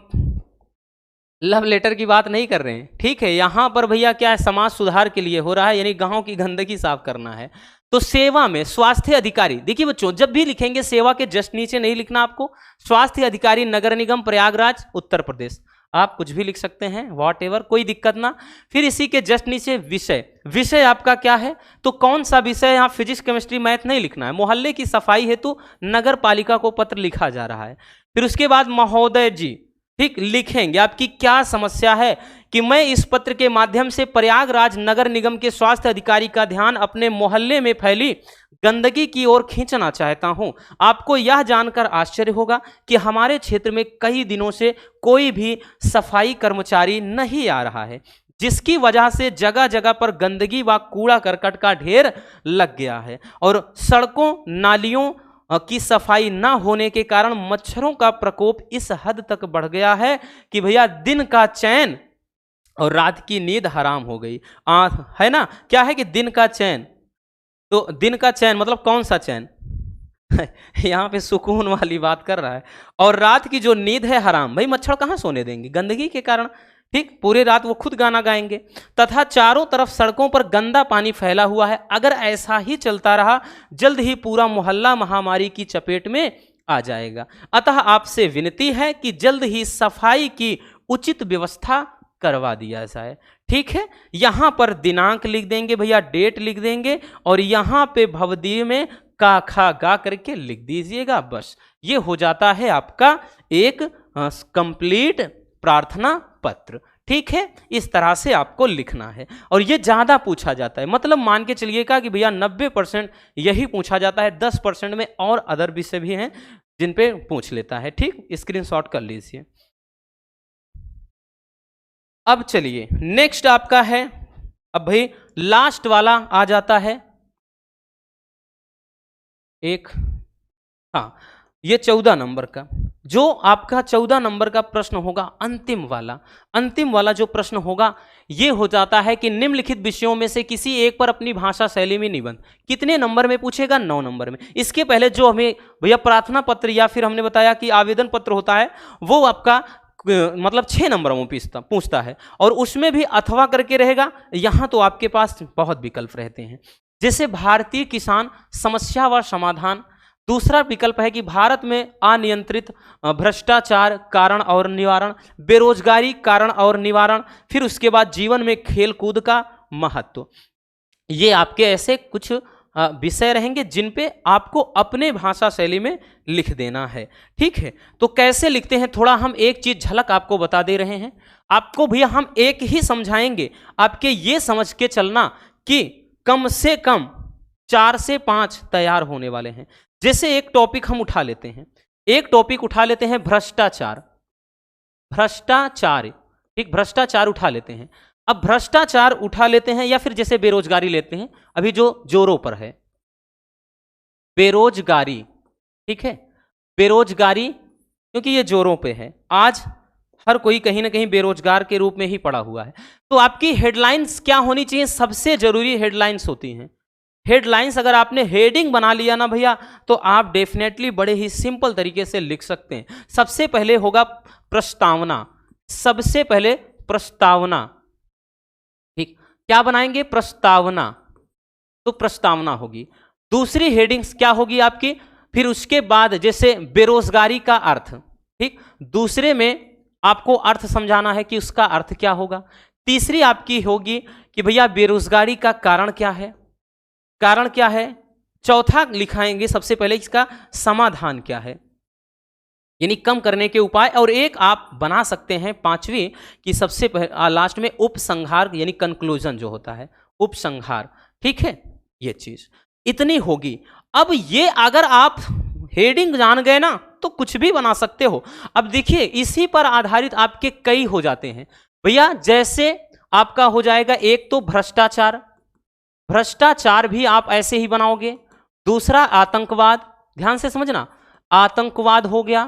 Speaker 1: लव लेटर की बात नहीं कर रहे हैं, ठीक है। यहां पर भैया क्या है, समाज सुधार के लिए हो रहा है, यानी गांव की गंदगी साफ करना है। तो सेवा में स्वास्थ्य अधिकारी, देखिए बच्चों जब भी लिखेंगे सेवा के जस्ट नीचे नहीं लिखना आपको, स्वास्थ्य अधिकारी नगर निगम प्रयागराज उत्तर प्रदेश, आप कुछ भी लिख सकते हैं, वॉट एवर, कोई दिक्कत ना। फिर इसी के जस्ट नीचे विषय, विषय आपका क्या है, तो कौन सा विषय, यहाँ फिजिक्स केमिस्ट्री मैथ नहीं लिखना है, मोहल्ले की सफाई हेतु नगर पालिका को पत्र लिखा जा रहा है। फिर उसके बाद महोदय जी, ठीक, लिखेंगे आपकी क्या समस्या है, कि मैं इस पत्र के माध्यम से प्रयागराज नगर निगम के स्वास्थ्य अधिकारी का ध्यान अपने मोहल्ले में फैली गंदगी की ओर खींचना चाहता हूं। आपको यह जानकर आश्चर्य होगा कि हमारे क्षेत्र में कई दिनों से कोई भी सफाई कर्मचारी नहीं आ रहा है, जिसकी वजह से जगह जगह पर गंदगी व कूड़ा करकट का ढेर लग गया है और सड़कों नालियों की सफाई न होने के कारण मच्छरों का प्रकोप इस हद तक बढ़ गया है कि भैया दिन का चैन और रात की नींद हराम हो गई। है ना, क्या है कि दिन का चैन, तो दिन का चैन मतलब कौन सा चैन, यहाँ पे सुकून वाली बात कर रहा है। और रात की जो नींद है हराम, भाई मच्छर कहाँ सोने देंगे गंदगी के कारण, ठीक, पूरे रात वो खुद गाना गाएंगे। तथा चारों तरफ सड़कों पर गंदा पानी फैला हुआ है, अगर ऐसा ही चलता रहा जल्द ही पूरा मोहल्ला महामारी की चपेट में आ जाएगा। अतः आपसे विनती है कि जल्द ही सफाई की उचित व्यवस्था करवा दिया जाए। ठीक है, यहां पर दिनांक लिख देंगे भैया, डेट लिख देंगे, और यहां पे भवदीय में का खा गा करके लिख दीजिएगा। बस ये हो जाता है आपका एक कंप्लीट प्रार्थना पत्र। ठीक है, इस तरह से आपको लिखना है, और ये ज्यादा पूछा जाता है, मतलब मान के चलिएगा कि भैया 90% यही पूछा जाता है, 10% में और अदर विषय भी हैं जिन पे पूछ लेता है। ठीक, स्क्रीनशॉट कर लीजिए। अब चलिए नेक्स्ट आपका है, अब भाई लास्ट वाला आ जाता है एक, हाँ, ये 14 नंबर का, जो आपका 14 नंबर का प्रश्न होगा, अंतिम वाला जो प्रश्न होगा ये हो जाता है कि निम्नलिखित विषयों में से किसी एक पर अपनी भाषा शैली में निबंध। कितने नंबर में पूछेगा? 9 नंबर में। इसके पहले जो हमें भैया प्रार्थना पत्र या फिर हमने बताया कि आवेदन पत्र होता है, वो आपका मतलब 6 नंबरों में पूछता है, और उसमें भी अथवा करके रहेगा। यहां तो आपके पास बहुत विकल्प रहते हैं, जैसे भारतीय किसान समस्या व समाधान, दूसरा विकल्प है कि भारत में अनियंत्रित भ्रष्टाचार कारण और निवारण, बेरोजगारी कारण और निवारण, फिर उसके बाद जीवन में खेल कूद का महत्व। ये आपके ऐसे कुछ विषय रहेंगे जिन पे आपको अपने भाषा शैली में लिख देना है। ठीक है, तो कैसे लिखते हैं, थोड़ा हम एक चीज झलक आपको बता दे रहे हैं। आपको भैया हम एक ही समझाएंगे, आपके ये समझ के चलना कि कम से कम 4 से 5 तैयार होने वाले हैं। जैसे एक टॉपिक हम उठा लेते हैं, भ्रष्टाचार, ठीक, भ्रष्टाचार उठा लेते हैं। अब भ्रष्टाचार उठा लेते हैं, या फिर जैसे बेरोजगारी लेते हैं, अभी जो जोरों पर है बेरोजगारी। ठीक है, बेरोजगारी क्योंकि ये जोरों पे है, आज हर कोई कहीं ना कहीं बेरोजगार के रूप में ही पड़ा हुआ है। तो आपकी हेडलाइंस क्या होनी चाहिए? सबसे जरूरी हेडलाइंस होती हैं। हेडलाइंस अगर आपने हेडिंग बना लिया ना भैया, तो आप डेफिनेटली बड़े ही सिंपल तरीके से लिख सकते हैं। सबसे पहले होगा प्रस्तावना, सबसे पहले प्रस्तावना। ठीक, क्या बनाएंगे? प्रस्तावना, तो प्रस्तावना होगी। दूसरी हेडिंग्स क्या होगी आपकी? फिर उसके बाद जैसे बेरोजगारी का अर्थ, ठीक, दूसरे में आपको अर्थ समझाना है कि उसका अर्थ क्या होगा। तीसरी आपकी होगी कि भैया बेरोजगारी का कारण क्या है, कारण क्या है। चौथा लिखाएंगे सबसे पहले इसका समाधान क्या है, यानी कम करने के उपाय। और एक आप बना सकते हैं पांचवी कि सबसे लास्ट में उपसंहार, यानी कंक्लूजन जो होता है, उपसंहार। ठीक है, ये चीज इतनी होगी। अब ये अगर आप हेडिंग जान गए ना तो कुछ भी बना सकते हो। अब देखिए इसी पर आधारित आपके कई हो जाते हैं भैया। जैसे आपका हो जाएगा एक तो भ्रष्टाचार, भ्रष्टाचार भी आप ऐसे ही बनाओगे। दूसरा आतंकवाद, ध्यान से समझना, आतंकवाद हो गया।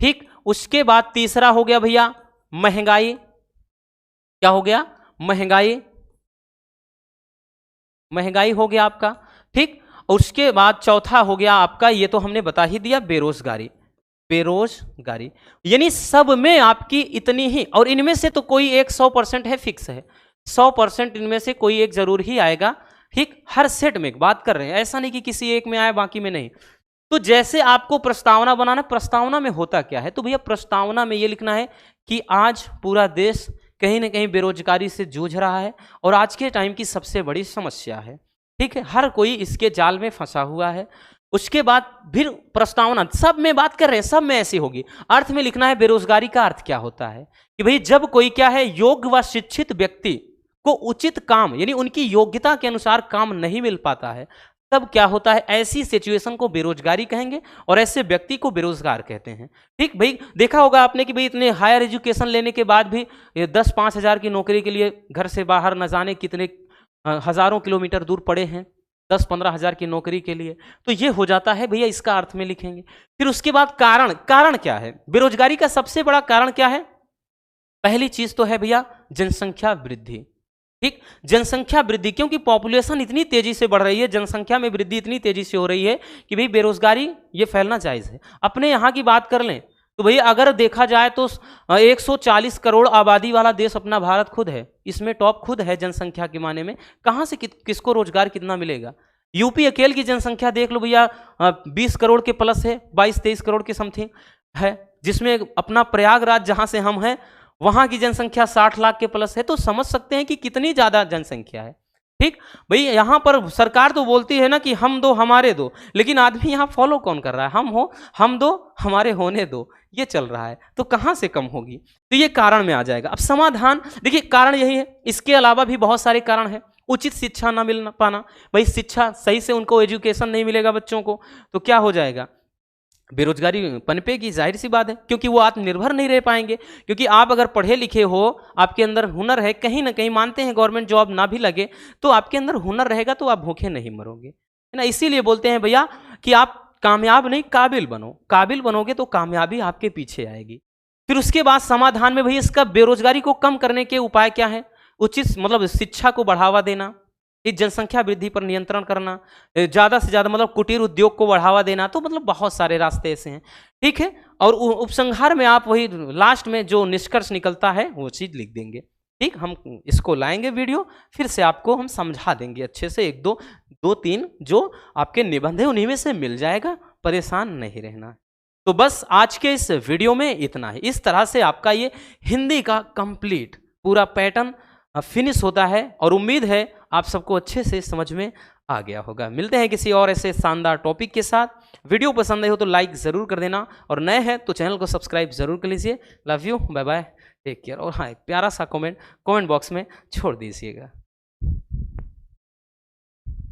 Speaker 1: ठीक, उसके बाद तीसरा हो गया भैया महंगाई, क्या हो गया? महंगाई, महंगाई हो गया आपका। ठीक, उसके बाद चौथा हो गया आपका, ये तो हमने बता ही दिया, बेरोजगारी, बेरोजगारी। यानी सब में आपकी इतनी ही, और इनमें से तो कोई एक 100% है, फिक्स है 100% इनमें से कोई एक जरूर ही आएगा। ठीक, हर सेट में बात कर रहे हैं, ऐसा नहीं कि किसी एक में आए बाकी में नहीं। तो जैसे आपको प्रस्तावना बनाना, प्रस्तावना में होता क्या है, तो भैया प्रस्तावना में ये लिखना है कि आज पूरा देश कहीं ना कहीं बेरोजगारी से जूझ रहा है और आज के टाइम की सबसे बड़ी समस्या है। ठीक है, हर कोई इसके जाल में फंसा हुआ है। उसके बाद फिर प्रस्तावना, सब में बात कर रहे हैं, सब में ऐसी होगी। अर्थ में लिखना है बेरोजगारी का अर्थ क्या होता है कि भाई जब कोई क्या है, योग्य व शिक्षित व्यक्ति को उचित काम, यानी उनकी योग्यता के अनुसार काम नहीं मिल पाता है, तब क्या होता है, ऐसी सिचुएशन को बेरोजगारी कहेंगे और ऐसे व्यक्ति को बेरोजगार कहते हैं। ठीक भाई, देखा होगा आपने कि भाई इतने हायर एजुकेशन लेने के बाद भी 10-5 हज़ार की नौकरी के लिए घर से बाहर न जाने कितने हजारों किलोमीटर दूर पड़े हैं 10-15 हज़ार की नौकरी के लिए। तो ये हो जाता है भैया, इसका अर्थ में लिखेंगे। फिर उसके बाद कारण, कारण क्या है बेरोजगारी का? सबसे बड़ा कारण क्या है? पहली चीज तो है भैया जनसंख्या वृद्धि। ठीक, जनसंख्या वृद्धि, क्योंकि पॉपुलेशन इतनी तेजी से बढ़ रही है, जनसंख्या में वृद्धि इतनी तेजी से हो रही है कि भाई बेरोजगारी ये फैलना जायज है। अपने यहाँ की बात कर लें तो भाई अगर देखा जाए तो 140 करोड़ आबादी वाला देश अपना भारत खुद है, इसमें टॉप खुद है जनसंख्या के माने में। कहाँ से किसको रोजगार कितना मिलेगा? यूपी अकेले की जनसंख्या देख लो भैया, 20 करोड़ के प्लस है, 22-23 करोड़ के समथिंग है, जिसमें अपना प्रयागराज जहाँ से हम हैं वहाँ की जनसंख्या 60 लाख के प्लस है। तो समझ सकते हैं कि कितनी ज़्यादा जनसंख्या है। ठीक भाई, यहाँ पर सरकार तो बोलती है ना कि हम दो हमारे दो, लेकिन आदमी यहाँ फॉलो कौन कर रहा है? हम हो हम दो हमारे होने दो, ये चल रहा है। तो कहाँ से कम होगी? तो ये कारण में आ जाएगा। अब समाधान देखिए, कारण यही है, इसके अलावा भी बहुत सारे कारण हैं। उचित शिक्षा ना मिल पाना, भाई शिक्षा सही से उनको एजुकेशन नहीं मिलेगा बच्चों को, तो क्या हो जाएगा? बेरोजगारी पनपेगी, जाहिर सी बात है, क्योंकि वो आत्मनिर्भर नहीं रह पाएंगे। क्योंकि आप अगर पढ़े लिखे हो, आपके अंदर हुनर है, कहीं ना कहीं मानते हैं गवर्नमेंट जॉब ना भी लगे तो आपके अंदर हुनर रहेगा तो आप भूखे नहीं मरोगे, है ना। इसीलिए बोलते हैं भैया कि आप कामयाब नहीं काबिल बनो, काबिल बनोगे तो कामयाबी आपके पीछे आएगी। फिर उसके बाद समाधान में भैया इसका बेरोजगारी को कम करने के उपाय क्या है? उचित मतलब शिक्षा को बढ़ावा देना, इस जनसंख्या वृद्धि पर नियंत्रण करना, ज़्यादा से ज़्यादा मतलब कुटीर उद्योग को बढ़ावा देना। तो मतलब बहुत सारे रास्ते ऐसे हैं, ठीक है। और उपसंहार में आप वही लास्ट में जो निष्कर्ष निकलता है वो चीज़ लिख देंगे। ठीक, हम इसको लाएंगे वीडियो, फिर से आपको हम समझा देंगे अच्छे से, 1-2-3 जो आपके निबंध है उन्हीं में से मिल जाएगा, परेशान नहीं रहना। तो बस आज के इस वीडियो में इतना है। इस तरह से आपका ये हिंदी का कंप्लीट पूरा पैटर्न फिनिश होता है और उम्मीद है आप सबको अच्छे से समझ में आ गया होगा। मिलते हैं किसी और ऐसे शानदार टॉपिक के साथ। वीडियो पसंद आई हो तो लाइक ज़रूर कर देना, और नए हैं तो चैनल को सब्सक्राइब ज़रूर कर लीजिए। Love you, bye bye, take care. और हाँ, प्यारा सा कमेंट बॉक्स में छोड़ दीजिएगा।